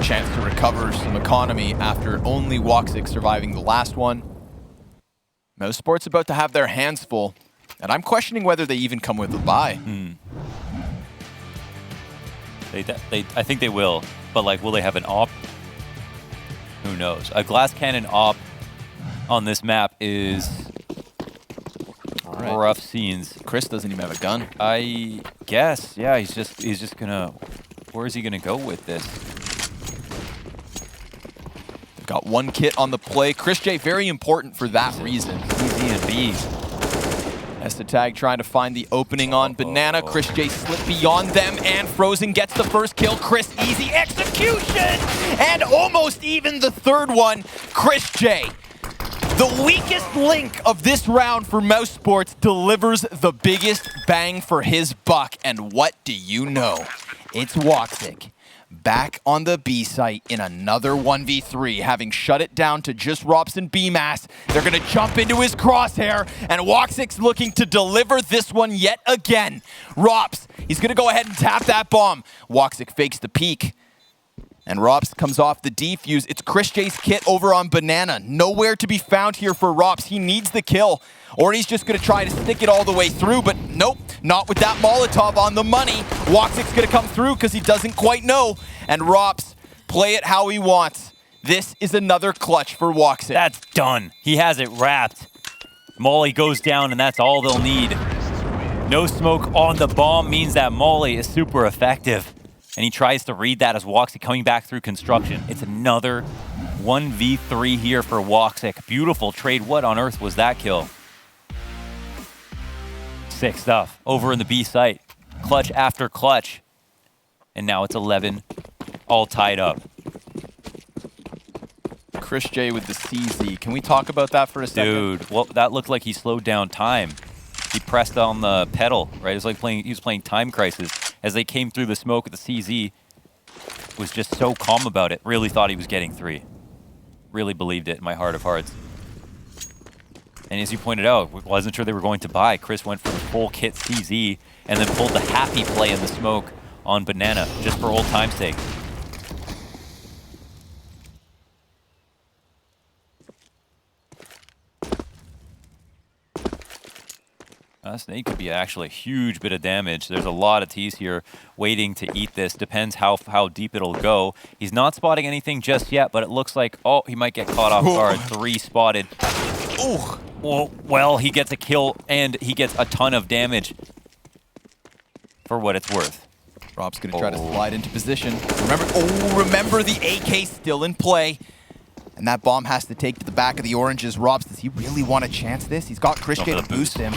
Chance to recover some economy after only Woxic surviving the last one. mousesports about to have their hands full, and I'm questioning whether they even come with a bye. I think they will, but like, will they have an op? Who knows? A glass cannon op on this map is rough scenes. Chris doesn't even have a gun. I guess, yeah. He's just gonna. Where is he gonna go with this? They've got 1 kit on the play. Chris J, very important for that reason. Easy and B. Essetag trying to find the opening on Banana. Chris J slipped beyond them, and Frozen gets the first kill. Chris, easy execution! And almost even the third one. Chris J, the weakest link of this round for mousesports, delivers the biggest bang for his buck. And what do you know? It's Woxic back on the B site in another 1v3, having shut it down to just Rops and BMass. They're going to jump into his crosshair, and Woxic's looking to deliver this one yet again. Rops, he's going to go ahead and tap that bomb. Woxic fakes the peek, and Rops comes off the defuse. It's Chris J's kit over on Banana. Nowhere to be found here for Rops. He needs the kill, or he's just going to try to stick it all the way through, but nope, not with that Molotov on the money. Woxic's going to come through because he doesn't quite know, and Rops play it how he wants. This is another clutch for Woxic. That's done. He has it wrapped. Molly goes down, and that's all they'll need. No smoke on the bomb means that Molly is super effective, and he tries to read that as Woxic coming back through construction. It's another 1v3 here for Woxic. Beautiful trade. What on earth was that kill? Sick stuff. Over in the B site. Clutch after clutch. And now it's 11, all tied up. Chris J with the CZ. Can we talk about that for a second? Dude, well, that looked like he slowed down time. He pressed on the pedal, right? It was like he was playing Time Crisis. As they came through the smoke with the CZ, was just so calm about it. Really thought he was getting 3. Really believed it in my heart of hearts. And as you pointed out, wasn't sure they were going to buy. Chris went for the full kit CZ and then pulled the happy play in the smoke on Banana, just for old time's sake. Snake could be actually a huge bit of damage. There's a lot of T's here waiting to eat this. Depends how deep it'll go. He's not spotting anything just yet, but it looks like, oh, he might get caught off guard. 3 spotted. Ooh. Well, he gets a kill, and he gets a ton of damage for what it's worth. Rob's going to try to slide into position. Remember the AK still in play. And that bomb has to take to the back of the oranges. Robs, does he really want to chance this? He's got Chris J to boost him.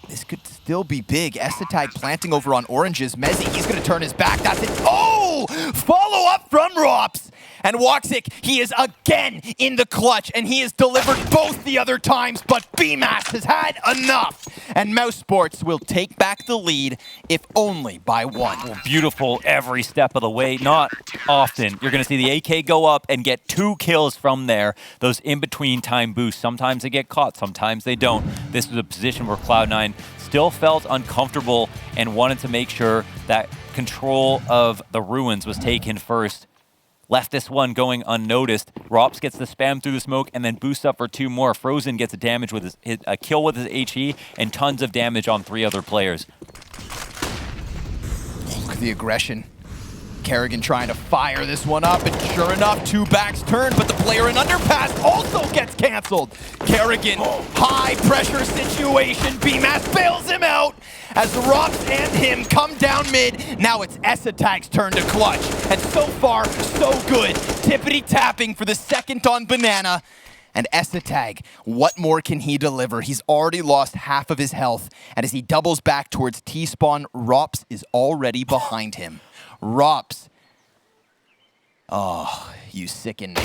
This could still be big. Essetag planting over on oranges. Mezzi, he's going to turn his back. That's it. Oh! Follow up from Rops. And Woxic, he is again in the clutch, and he has delivered both the other times, but BMass has had enough. And mousesports will take back the lead, if only by 1. Well, beautiful every step of the way. Not often. You're going to see the AK go up and get 2 kills from there. Those in-between time boosts. Sometimes they get caught, sometimes they don't. This was a position where Cloud9 still felt uncomfortable and wanted to make sure that control of the ruins was taken first. Left this one going unnoticed. Rops gets the spam through the smoke and then boosts up for 2 more. Frozen gets a damage with a kill with his HE and tons of damage on 3 other players. Look at the aggression. Kerrigan trying to fire this one up, and sure enough, 2 backs turn, but the player in underpass also gets canceled. Kerrigan, high pressure situation. BMass bails him out as Rops and him come down mid. Now it's Essetag's turn to clutch, and so far, so good. Tippity tapping for the second on Banana. And Esatag, what more can he deliver? He's already lost half of his health. And as he doubles back towards T-spawn, Rops is already behind him. Rops. Oh, you sicken me.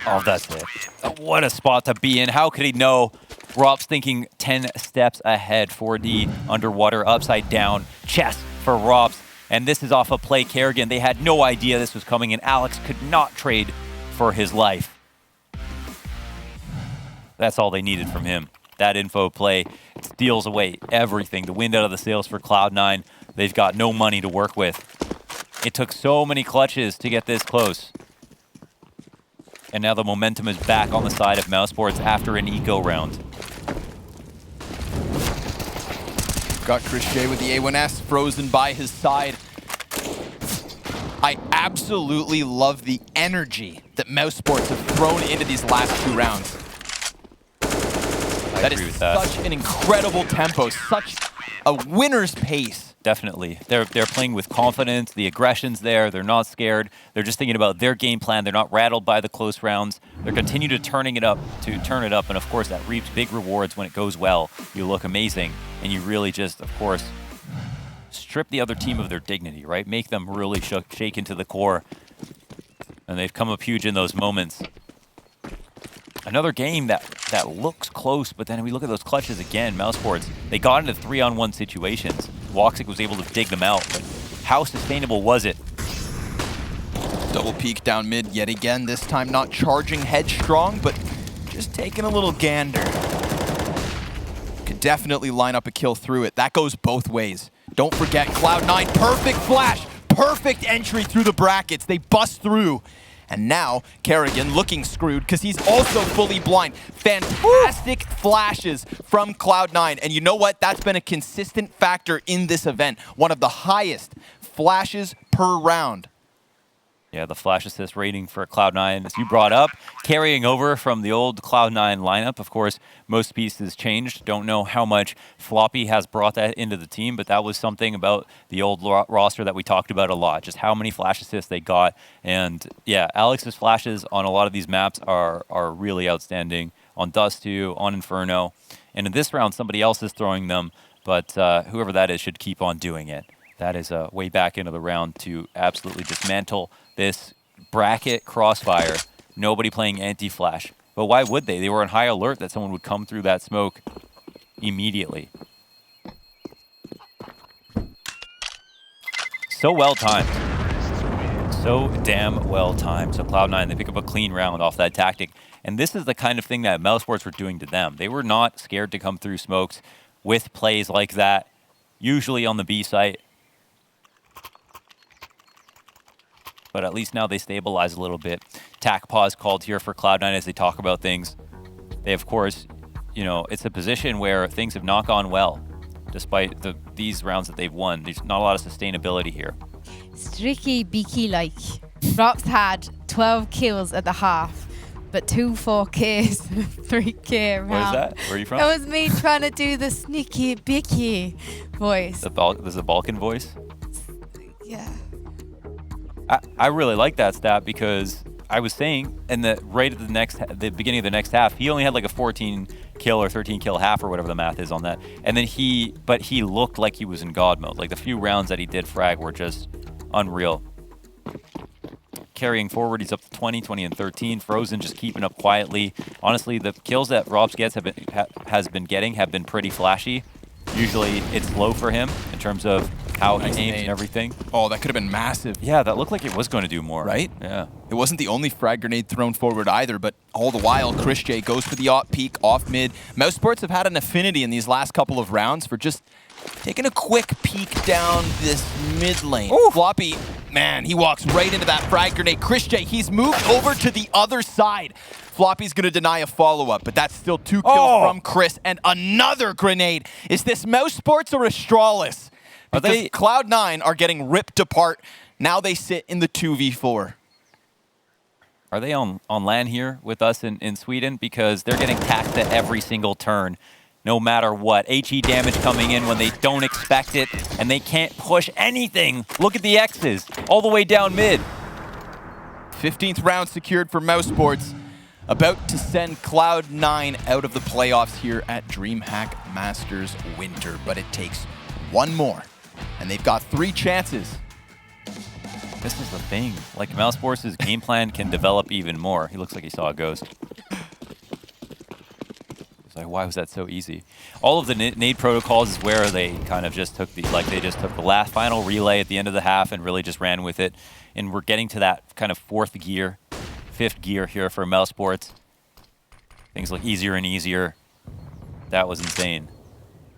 Oh, that's it. What a spot to be in. How could he know? Rops thinking 10 steps ahead. 4D underwater, upside down, chest for Rops. And this is off a play Kerrigan. They had no idea this was coming, and Alex could not trade for his life. That's all they needed from him. That info play steals away everything. The wind out of the sails for Cloud9. They've got no money to work with. It took so many clutches to get this close. And now the momentum is back on the side of mousesports after an eco round. Got Christier with the A1S frozen by his side. I absolutely love the energy that mousesports have thrown into these last 2 rounds. That is such an incredible tempo, such a winner's pace. Definitely. They're playing with confidence. The aggression's there. They're not scared. They're just thinking about their game plan. They're not rattled by the close rounds. They're continue to turn it up. And of course, that reaps big rewards when it goes well. You look amazing. And you really just, of course, strip the other team of their dignity, right? Make them really shaken to the core. And they've come up huge in those moments. Another game that looks close, but then we look at those clutches again. mousesports, they got into 3-on-1 situations. Woxic was able to dig them out, but how sustainable was it? Double peek down mid yet again, this time not charging headstrong, but just taking a little gander. Could definitely line up a kill through it. That goes both ways. Don't forget, Cloud9, perfect flash, perfect entry through the brackets. They bust through. And now, Kerrigan looking screwed because he's also fully blind. Fantastic flashes from Cloud9. And you know what? That's been a consistent factor in this event. One of the highest flashes per round. Yeah, the flash assist rating for Cloud9, as you brought up, carrying over from the old Cloud9 lineup. Of course, most pieces changed. Don't know how much Floppy has brought that into the team, but that was something about the old roster that we talked about a lot, just how many flash assists they got. And yeah, Alex's flashes on a lot of these maps are really outstanding. On Dust 2, on Inferno. And in this round, somebody else is throwing them, but whoever that is should keep on doing it. That is a way back into the round to absolutely dismantle this bracket crossfire. Nobody playing anti-flash. But why would they? They were on high alert that someone would come through that smoke immediately. So well timed. So damn well timed. So Cloud9, they pick up a clean round off that tactic. And this is the kind of thing that mousesports were doing to them. They were not scared to come through smokes with plays like that, usually on the B site. But at least now they stabilize a little bit. Tac pause called here for Cloud9 as they talk about things. They, of course, you know, it's a position where things have not gone well, despite these rounds that they've won. There's not a lot of sustainability here. Stricky beaky like. Rops had 12 kills at the half, but 2 4Ks, 3K round. What is that? Where are you from? That was me trying to do the sneaky bicky voice. There's a Balkan voice? Yeah. I really like that stat because I was saying right at the beginning of the next half, he only had like a 14 kill or 13 kill half or whatever the math is on that. And then he looked like he was in God mode. Like the few rounds that he did frag were just unreal. Carrying forward, he's up to 20 and 13. Frozen just keeping up quietly. Honestly, the kills that Robs has been getting have been pretty flashy. Usually it's low for him in terms of how he aims and everything. Oh, that could have been massive. Yeah, that looked like it was going to do more. Right? Yeah. It wasn't the only frag grenade thrown forward either, but all the while, Christier goes for the op peek off mid. mousesports have had an affinity in these last couple of rounds for just taking a quick peek down this mid lane. Ooh. Floppy, man, he walks right into that frag grenade. Christier, he's moved over to the other side. Floppy's going to deny a follow-up, but that's still 2 kills from Chris. And another grenade. Is this mousesports or Astralis? Because Cloud9 are getting ripped apart. Now they sit in the 2v4. Are they on LAN here with us in Sweden? Because they're getting taxed at every single turn, no matter what. HE damage coming in when they don't expect it, and they can't push anything. Look at the X's all the way down mid. 15th round secured for mousesports. about to send Cloud9 out of the playoffs here at DreamHack Masters Winter, but it takes one more, and they've got 3 chances. This is the thing. Like, mousesports' game plan can develop even more. He looks like he saw a ghost. It's like, why was that so easy? All of the nade protocols is where they kind of just took the, they just took the last final relay at the end of the half and really just ran with it. And we're getting to that kind of 4th gear, 5th gear here for mousesports. Things look easier and easier. That was insane.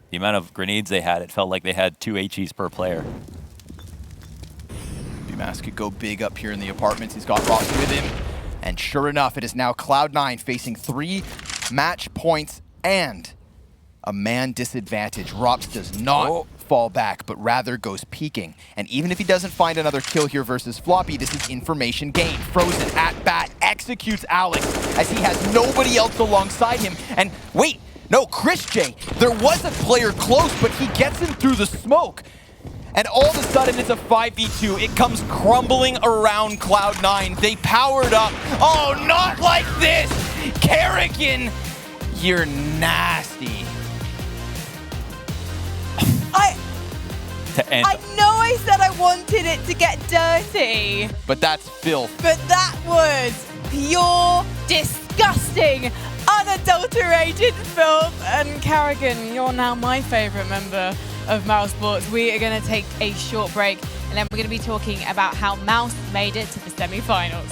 The amount of grenades they had, it felt like they had 2 HEs per player. Mask could go big up here in the apartments. He's got Ross with him. And sure enough, it is now Cloud9 facing 3 match points and a man disadvantage. Rops does not fall back, but rather goes peeking. And even if he doesn't find another kill here versus Floppy, this is information gain. Frozen at bat executes Alex as he has nobody else alongside him. And wait, no, Chris J. There was a player close, but he gets him through the smoke. And all of a sudden, it's a 5v2. It comes crumbling around Cloud9. They powered up. Oh, not like this! Kerrigan, you're nasty. I know I said I wanted it to get dirty. But that's filth. But that was pure, disgusting, unadulterated filth. And Kerrigan, you're now my favorite member of mousesports. We are going to take a short break, and then we're going to be talking about how Mouse made it to the semi-finals.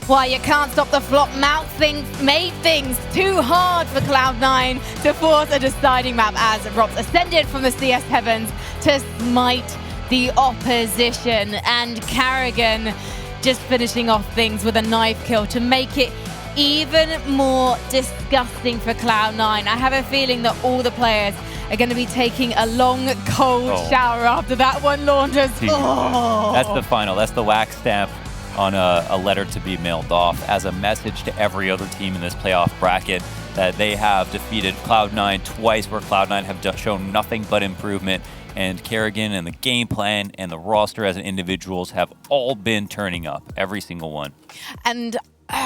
Why, you can't stop the flop. Mouse made things too hard for Cloud9 to force a deciding map as Rops ascended from the CS heavens to smite the opposition. And Kerrigan just finishing off things with a knife kill to make it even more disgusting for Cloud9. I have a feeling that all the players are going to be taking a long, cold shower after that one, Launders. That's the final. That's the wax stamp on a letter to be mailed off as a message to every other team in this playoff bracket that they have defeated Cloud9 twice, where Cloud9 have shown nothing but improvement. And Kerrigan and the game plan and the roster as individuals have all been turning up, every single one. And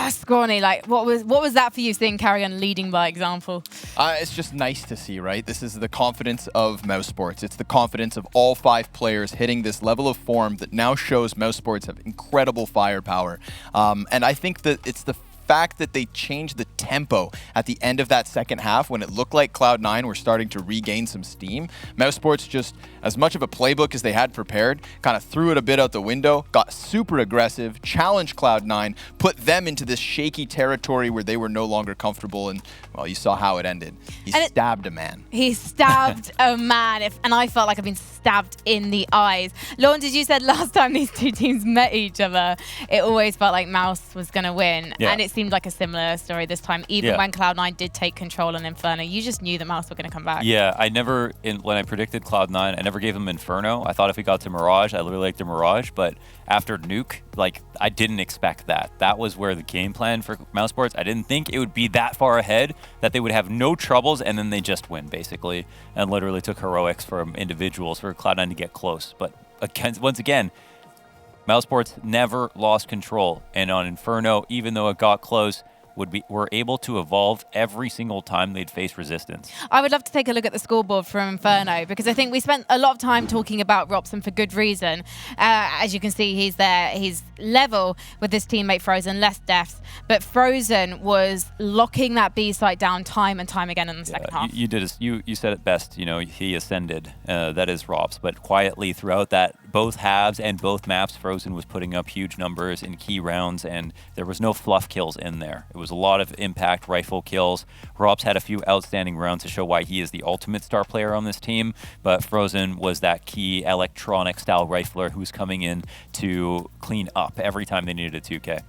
Scrawny, like, what was that for you, seeing Kerrigan leading by example? It's just nice to see, right? This is the confidence of mousesports. It's the confidence of all 5 players hitting this level of form that now shows mousesports have incredible firepower. And I think that it's the fact that they changed the tempo at the end of that second half when it looked like Cloud9 were starting to regain some steam. mousesports, just as much of a playbook as they had prepared, kind of threw it a bit out the window, got super aggressive, challenged Cloud9, put them into this shaky territory where they were no longer comfortable, and, well, you saw how it ended. He stabbed a man. He stabbed a man, and I felt like I've been stabbed in the eyes. Launders, you said last time these 2 teams met each other, it always felt like Mouse was going to win, and it seemed like a similar story this time. Even when Cloud9 did take control on Inferno, you just knew the Mouse were going to come back. Yeah, I never, when I predicted Cloud9, I never gave him Inferno. I thought if we got to Mirage, I really liked the Mirage, but after Nuke, like, I didn't expect that. That was where the game plan for mousesports, I didn't think it would be that far ahead, that they would have no troubles, and then they just win, basically, and literally took heroics from individuals for Cloud9 to get close. But once again, mousesports never lost control, and on Inferno, even though it got close, were able to evolve every single time they'd face resistance. I would love to take a look at the scoreboard from Inferno, because I think we spent a lot of time talking about Robson for good reason. As you can see, he's there. He's level with his teammate Frozen, less deaths, but Frozen was locking that B site down time and time again in the second half. You said it best. You know, he ascended. That is Rops, but quietly throughout both halves and both maps, Frozen was putting up huge numbers in key rounds, and there was no fluff kills in there. It was a lot of impact rifle kills. Rops had a few outstanding rounds to show why he is the ultimate star player on this team, but Frozen was that key electronic style rifler who's coming in to clean up every time they needed a 2K.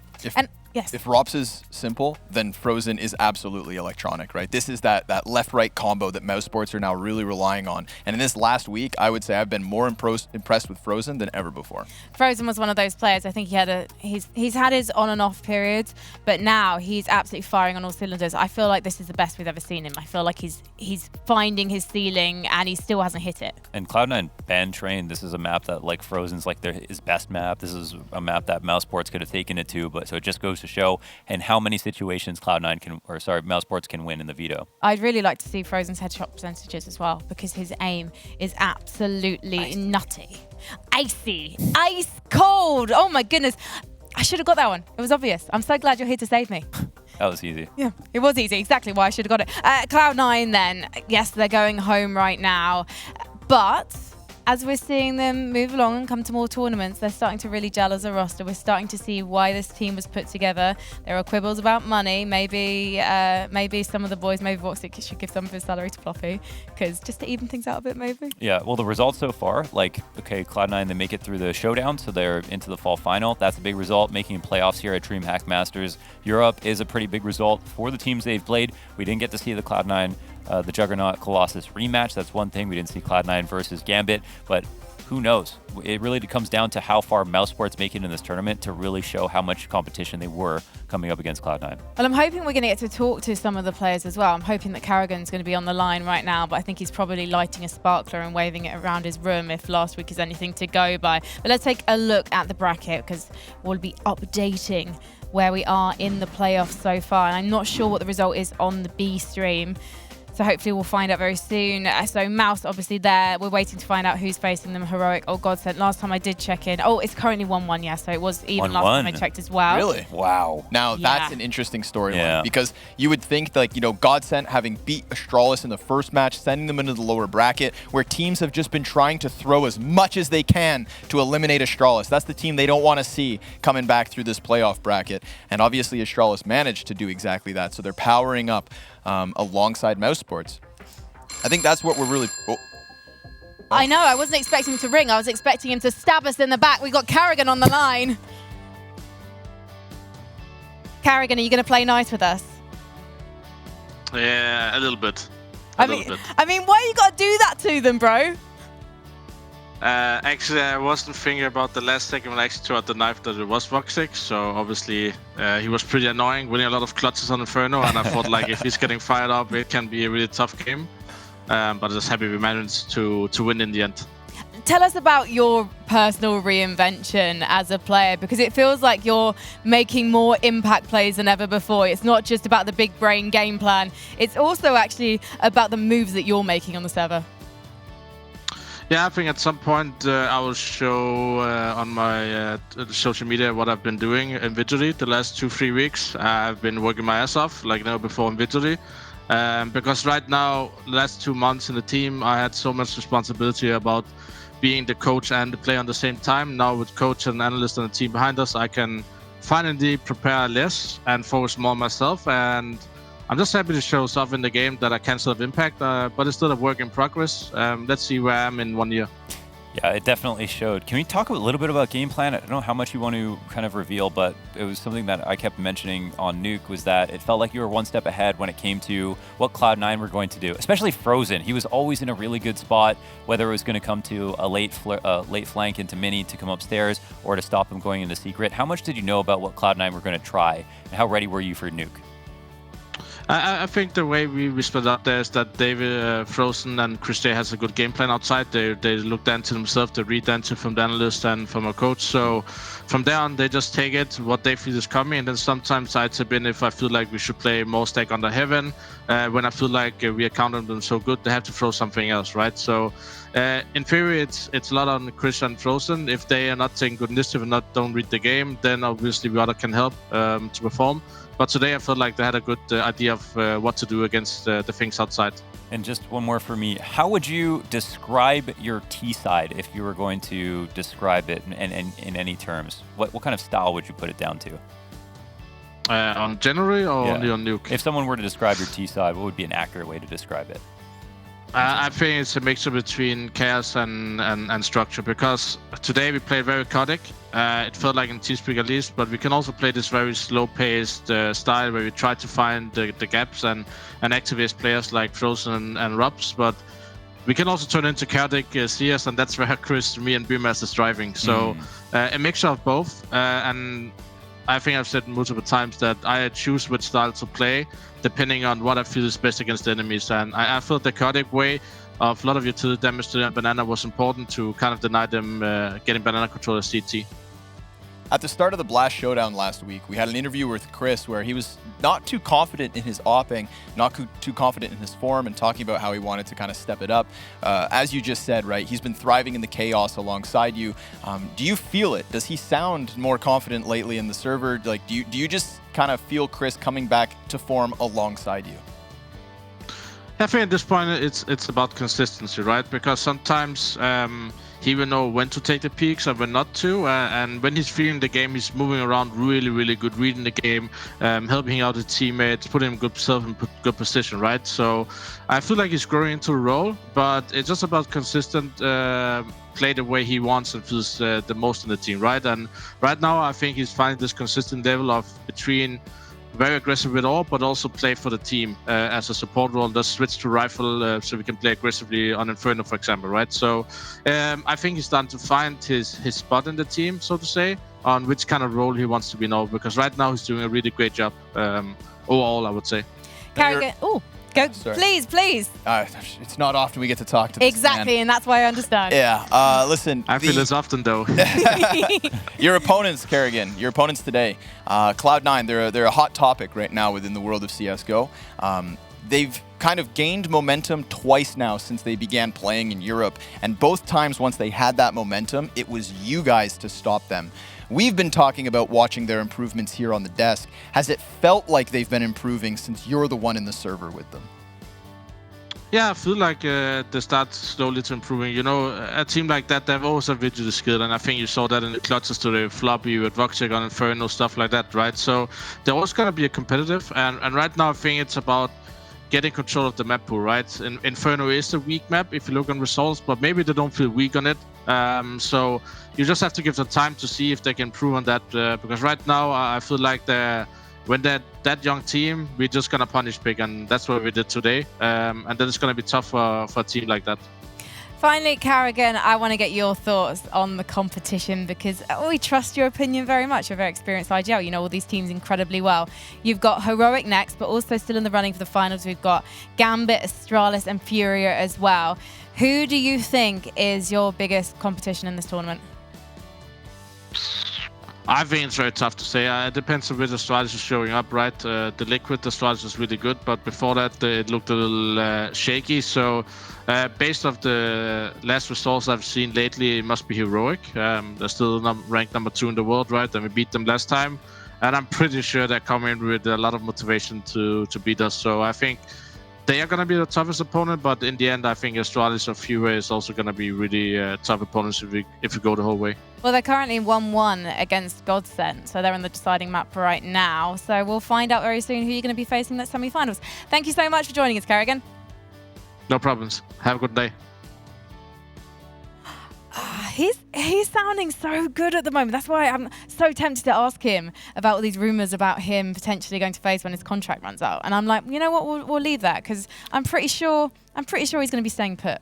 Yes. If ROPS is simple, then Frozen is absolutely electronic, right? This is that left-right combo that mousesports are now really relying on. And in this last week, I would say I've been more impressed with Frozen than ever before. Frozen was one of those players. I think he's had his on and off periods, but now he's absolutely firing on all cylinders. I feel like this is the best we've ever seen him. I feel like he's finding his ceiling and he still hasn't hit it. And Cloud9 banned Train. This is a map that, like, Frozen's like his best map. This is a map that mousesports could have taken it to, but so it just goes to show and how many situations mousesports can win in the veto. I'd really like to see Frozen's headshot percentages as well, because his aim is absolutely nutty. Icy. Ice cold. Oh my goodness. I should have got that one. It was obvious. I'm so glad you're here to save me. That was easy. Yeah, it was easy. Exactly why I should have got it. Cloud9 then. Yes, they're going home right now. But as we're seeing them move along and come to more tournaments, they're starting to really gel as a roster. We're starting to see why this team was put together. There are quibbles about money. Maybe some of the boys, maybe Voxic should give some of his salary to Fluffy, because just to even things out a bit, maybe. Yeah, well, the results so far, like, okay, Cloud9, they make it through the showdown, so they're into the fall final. That's a big result. Making playoffs here at DreamHack Masters Europe is a pretty big result for the teams they've played. We didn't get to see the Cloud9 the Juggernaut Colossus rematch. That's one thing. We didn't see Cloud9 versus Gambit, but who knows? It really comes down to how far mousesports make it in this tournament to really show how much competition they were coming up against Cloud9. Well, I'm hoping we're going to get to talk to some of the players as well. I'm hoping that Carrigan's going to be on the line right now, but I think he's probably lighting a sparkler and waving it around his room if last week is anything to go by. But let's take a look at the bracket, because we'll be updating where we are in the playoffs so far. And I'm not sure what the result is on the B stream. So hopefully we'll find out very soon. So Mouse obviously there. We're waiting to find out who's facing them. Heroic or Godsent. Last time I did check in. Oh, it's currently 1-1, yeah. So it was even last time I checked as well. Really? Wow. Now that's an interesting storyline, because you would think that, Godsent having beat Astralis in the first match, sending them into the lower bracket, where teams have just been trying to throw as much as they can to eliminate Astralis. That's the team they don't want to see coming back through this playoff bracket. And obviously Astralis managed to do exactly that. So they're powering up alongside mousesports. I think that's what we're really... I know, I wasn't expecting him to ring. I was expecting him to stab us in the back. We got Carrigan on the line. Carrigan, are you going to play nice with us? Yeah, a little bit. I mean, why you got to do that to them, bro? Actually, I wasn't thinking about the last second when I actually threw out the knife that it was Voxic, so obviously he was pretty annoying, winning a lot of clutches on Inferno, and I thought, like, if he's getting fired up, it can be a really tough game. But I'm just happy we managed to win in the end. Tell us about your personal reinvention as a player, because it feels like you're making more impact plays than ever before. It's not just about the big brain game plan. It's also actually about the moves that you're making on the server. Yeah, I think at some point I will show on my social media what I've been doing individually the last 2-3 weeks. I've been working my ass off, like never before individually. Because right now, the last 2 months in the team, I had so much responsibility about being the coach and the player at the same time. Now with coach and analyst and the team behind us, I can finally prepare less and focus more on myself. And I'm just happy to show stuff in the game that I can still have impact, but it's still a work in progress. Let's see where I am in 1 year. Yeah, it definitely showed. Can we talk a little bit about game plan? I don't know how much you want to kind of reveal, but it was something that I kept mentioning on Nuke, was that it felt like you were one step ahead when it came to what Cloud9 were going to do, especially Frozen. He was always in a really good spot, whether it was going to come to a late flank into Mini to come upstairs or to stop him going into Secret. How much did you know about what Cloud9 were going to try, and how ready were you for Nuke? I think the way we split up there is that David, Frozen, and Chris J has a good game plan outside. They look down to themselves, they read down to from the analyst and from a coach. So from there on, they just take it, what they feel is coming. And then sometimes I tip in if I feel like we should play more stack under Heaven. When I feel like we are countering them so good, they have to throw something else, right? So in theory, it's a lot on Chris and Frozen. If they are not taking good initiative and don't read the game, then obviously we other can help to perform. But today I felt like they had a good idea of what to do against the things outside. And just one more for me. How would you describe your T side if you were going to describe it in any terms? What kind of style would you put it down to? On January or only on Nuke? If someone were to describe your T side, what would be an accurate way to describe it? I think it's a mixture between chaos and structure, because today we played very chaotic. It felt like in TeamSpeak at least, but we can also play this very slow-paced style where we try to find the gaps and activate players like Frozen and Robs, but we can also turn into chaotic CS, and that's where Chris, me, and Bimas is driving. So a mixture of both, and I think I've said multiple times that I choose which style to play depending on what I feel is best against the enemies. And I felt the chaotic way of a lot of utility damage to Banana was important to kind of deny them getting Banana control as CT. At the start of the Blast Showdown last week, we had an interview with Chris where he was not too confident in his opping, not too confident in his form, and talking about how he wanted to kind of step it up. As you just said, right, he's been thriving in the chaos alongside you. Do you feel it? Does he sound more confident lately in the server? Like, do you just kind of feel Chris coming back to form alongside you? I think at this point it's about consistency, right? Because sometimes he will know when to take the peaks and when not to, and when he's feeling the game, he's moving around really good, reading the game, helping out his teammates, putting himself in good position, right? So I feel like he's growing into a role, but it's just about consistent play the way he wants and feels the most in the team, right? And right now I think he's finding this consistent level of between very aggressive with all, but also play for the team as a support role. Just switch to rifle so we can play aggressively on Inferno, for example, right? So I think he's starting to find his spot in the team, so to say, on which kind of role he wants to be now, because right now he's doing a really great job overall, I would say. Carrigan, go, Sorry. please. It's not often we get to talk to this Exactly, man. and that's why I understand. Yeah, listen. I feel it's often, though. Your opponents, Kerrigan, your opponents today, Cloud9, they're a hot topic right now within the world of CSGO. They've kind of gained momentum twice now since they began playing in Europe, and both times once they had that momentum, it was you guys to stop them. We've been talking about watching their improvements here on the desk. Has it felt like they've been improving since you're the one in the server with them? Yeah, I feel like they start slowly to improving. You know, a team like that, they've always a visual skill, and I think you saw that in the clutches today, Floppy with Voxec on Inferno, stuff like that, right? So they're always going to be a competitive, and right now I think it's about getting control of the map pool, right? Inferno is a weak map if you look on results, but maybe they don't feel weak on it. So you just have to give them time to see if they can improve on that, because right now I feel like when they're that young team, we're just gonna punish big, and that's what we did today. And then it's gonna be tough for a team like that. Finally, Carrigan, I want to get your thoughts on the competition, because we trust your opinion very much. You're very experienced IGL. You know all these teams incredibly well. You've got Heroic next, but also still in the running for the finals. We've got Gambit, Astralis, and Furia as well. Who do you think is your biggest competition in this tournament? I think it's very tough to say. It depends on which Astralis is showing up, right? The Liquid Astralis is really good, but before that it looked a little shaky. So based off the last results I've seen lately, it must be Heroic. They're still ranked number 2 in the world, right? And we beat them last time. And I'm pretty sure they're coming with a lot of motivation to beat us. So I think they are going to be the toughest opponent, but in the end, I think Astralis or Furia is also going to be really tough opponents if we go the whole way. Well, they're currently 1-1 against Godsent, so they're on the deciding map right now. So we'll find out very soon who you're going to be facing in the semi-finals. Thank you so much for joining us, Carrigan. No problems. Have a good day. He's sounding so good at the moment. That's why I'm so tempted to ask him about all these rumors about him potentially going to FaZe when his contract runs out. And I'm like, you know what, we'll leave that, because I'm pretty sure he's going to be staying put.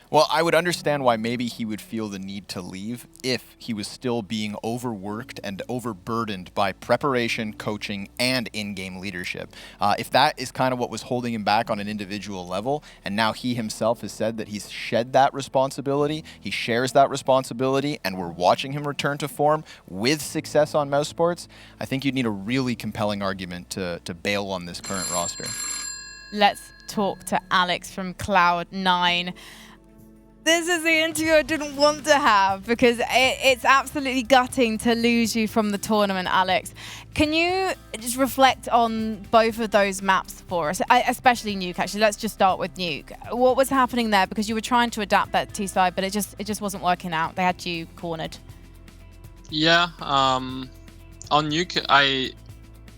Well, I would understand why maybe he would feel the need to leave if he was still being overworked and overburdened by preparation, coaching, and in-game leadership. If that is kind of what was holding him back on an individual level, and now he himself has said that he's shed that responsibility, he shares that responsibility, and we're watching him return to form with success on mousesports, I think you'd need a really compelling argument to bail on this current roster. Let's talk to Alex from Cloud9. This is the interview I didn't want to have, because it's absolutely gutting to lose you from the tournament, Alex. Can you just reflect on both of those maps for us, especially Nuke, actually? Let's just start with Nuke. What was happening there? Because you were trying to adapt that T-side, but it just wasn't working out. They had you cornered. Yeah, on Nuke,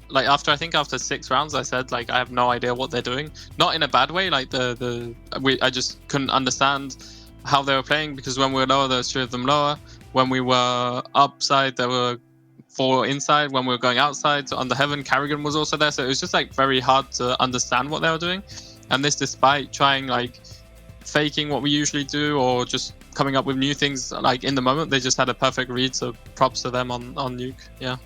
like after 6 rounds, I said like I have no idea what they're doing. Not in a bad way. Like I just couldn't understand how they were playing, because when we were lower, there was 3 of them lower. When we were upside, there were 4 inside. When we were going outside, so under heaven, Carrigan was also there. So it was just like very hard to understand what they were doing. And this, despite trying like faking what we usually do or just coming up with new things like in the moment, they just had a perfect read. So props to them on Nuke. Yeah.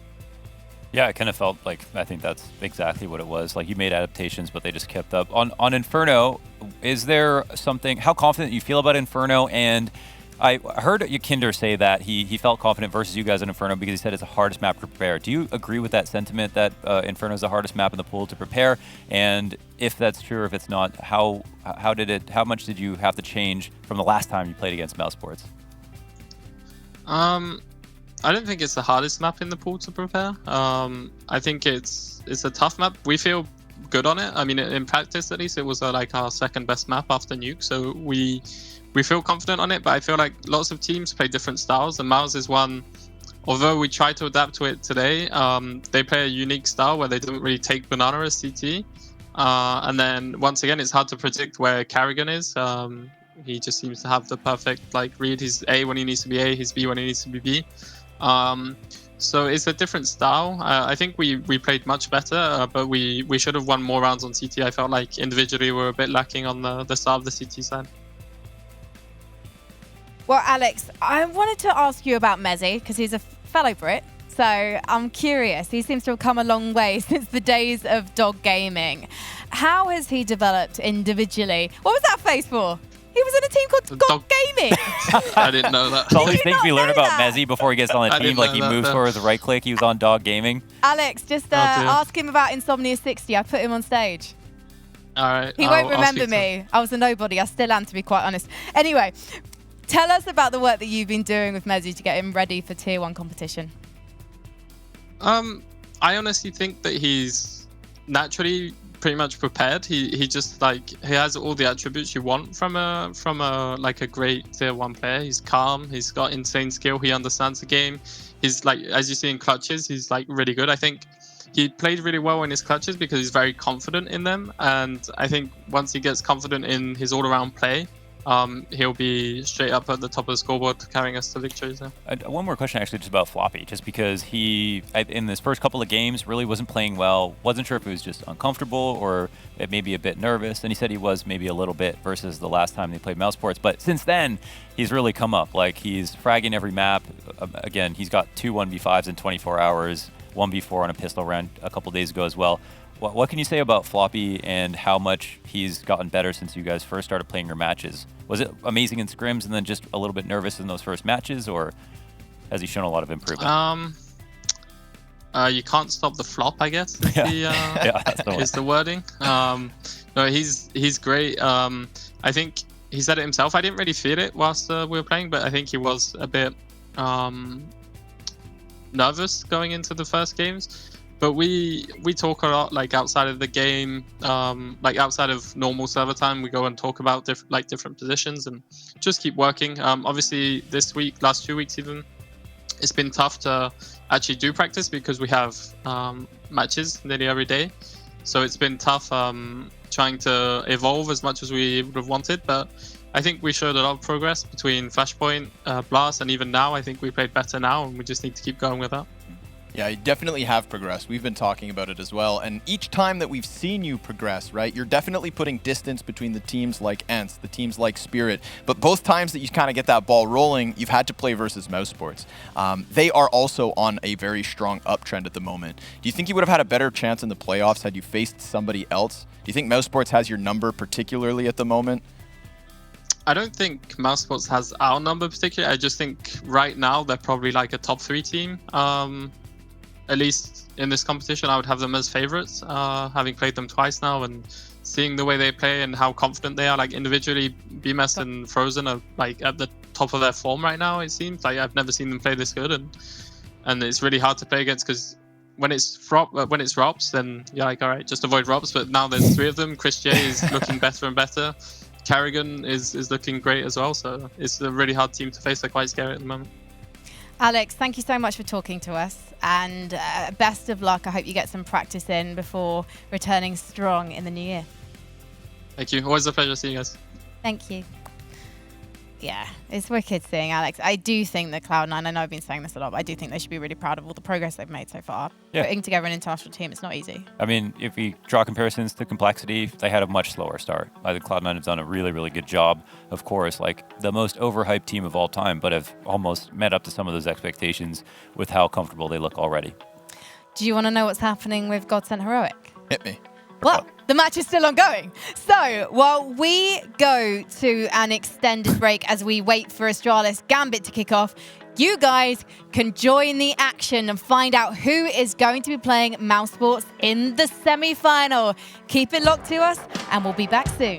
Yeah, it kind of felt like, I think that's exactly what it was. Like, you made adaptations, but they just kept up. On Inferno, is there something, how confident you feel about Inferno? And I heard Yakinder say that he felt confident versus you guys in Inferno because he said it's the hardest map to prepare. Do you agree with that sentiment that Inferno is the hardest map in the pool to prepare? And if that's true or if it's not, how much did you have to change from the last time you played against mousesports? I don't think it's the hardest map in the pool to prepare. I think it's a tough map. We feel good on it. I mean, in practice at least, it was like our second best map after Nuke. So we feel confident on it. But I feel like lots of teams play different styles, and Mouse is one. Although we try to adapt to it today, they play a unique style where they don't really take banana as CT. And then once again, it's hard to predict where Carrigan is. He just seems to have the perfect like read. He's A when he needs to be A. He's B when he needs to be B. So it's a different style. I think we played much better, but we should have won more rounds on CT. I felt like individually we were a bit lacking on the start of the CT side. Well, Alex, I wanted to ask you about Mezzy because he's a fellow Brit. So I'm curious. He seems to have come a long way since the days of Dog Gaming. How has he developed individually? What was that face for? He was in a team called Dog Gaming. I didn't know that. It's all these things we learn about Mezzy before he gets on the team. Like, he moves forward with the right click. He was on Dog Gaming. Alex, just ask him about Insomnia 60. I put him on stage. All right. He won't remember me. I was a nobody. I still am, to be quite honest. Anyway, tell us about the work that you've been doing with Mezzy to get him ready for Tier 1 competition. I honestly think that he's naturally pretty much prepared. He just like he has all the attributes you want from a like a great Tier 1 player. He's calm. He's got insane skill. He understands the game. He's like, as you see in clutches, he's like really good. I think he played really well in his clutches because he's very confident in them. And I think once he gets confident in his all-around play, he'll be straight up at the top of the scoreboard carrying us to victories. One more question actually just about Floppy, just because he, in this first couple of games, really wasn't playing well. Wasn't sure if he was just uncomfortable or maybe a bit nervous. And he said he was maybe a little bit versus the last time they played mousesports. But since then, he's really come up. Like, he's fragging every map. Again, he's got 2 1v5s in 24 hours, 1v4 on a pistol round a couple days ago as well. What can you say about Floppy and how much he's gotten better since you guys first started playing your matches? Was it amazing in scrims and then just a little bit nervous in those first matches, or has he shown a lot of improvement? You can't stop the flop, I guess, is the wording. No, he's great. I think he said it himself. I didn't really feel it whilst we were playing, but I think he was a bit nervous going into the first games. But we talk a lot, like outside of the game, like outside of normal server time, we go and talk about different positions and just keep working. Obviously, this week, last 2 weeks even, it's been tough to actually do practice because we have matches nearly every day. So it's been tough trying to evolve as much as we would have wanted. But I think we showed a lot of progress between Flashpoint, Blast, and even now. I think we played better now, and we just need to keep going with that. Yeah, you definitely have progressed. We've been talking about it as well. And each time that we've seen you progress, right, you're definitely putting distance between the teams like ENCE, the teams like Spirit. But both times that you kind of get that ball rolling, you've had to play versus mousesports. They are also on a very strong uptrend at the moment. Do you think you would have had a better chance in the playoffs had you faced somebody else? Do you think mousesports has your number particularly at the moment? I don't think mousesports has our number particularly. I just think right now they're probably like a top 3 team. At least in this competition, I would have them as favorites, having played them twice now and seeing the way they play and how confident they are. Like individually, BMS and Frozen are like at the top of their form right now, it seems. Like I've never seen them play this good, and it's really hard to play against because when it's Rops, then you're like, all right, just avoid Rops. But now there's 3 of them. Chris J is looking better and better. Carrigan is looking great as well. So it's a really hard team to face. They're quite scary at the moment. Alex, thank you so much for talking to us, and best of luck. I hope you get some practice in before returning strong in the new year. Thank you. Always a pleasure seeing you guys. Thank you. Yeah, it's wicked seeing Alex. I do think that Cloud9, I know I've been saying this a lot, but I do think they should be really proud of all the progress they've made so far. Yeah. Putting together an international team, it's not easy. I mean, if we draw comparisons to complexity, they had a much slower start. I think Cloud9 have done a really, really good job. Of course, like the most overhyped team of all time, but have almost met up to some of those expectations with how comfortable they look already. Do you want to know what's happening with Godsent Heroic? Hit me. Well, the match is still ongoing. So while we go to an extended break as we wait for Astralis Gambit to kick off, you guys can join the action and find out who is going to be playing mousesports in the semi-final. Keep it locked to us, and we'll be back soon.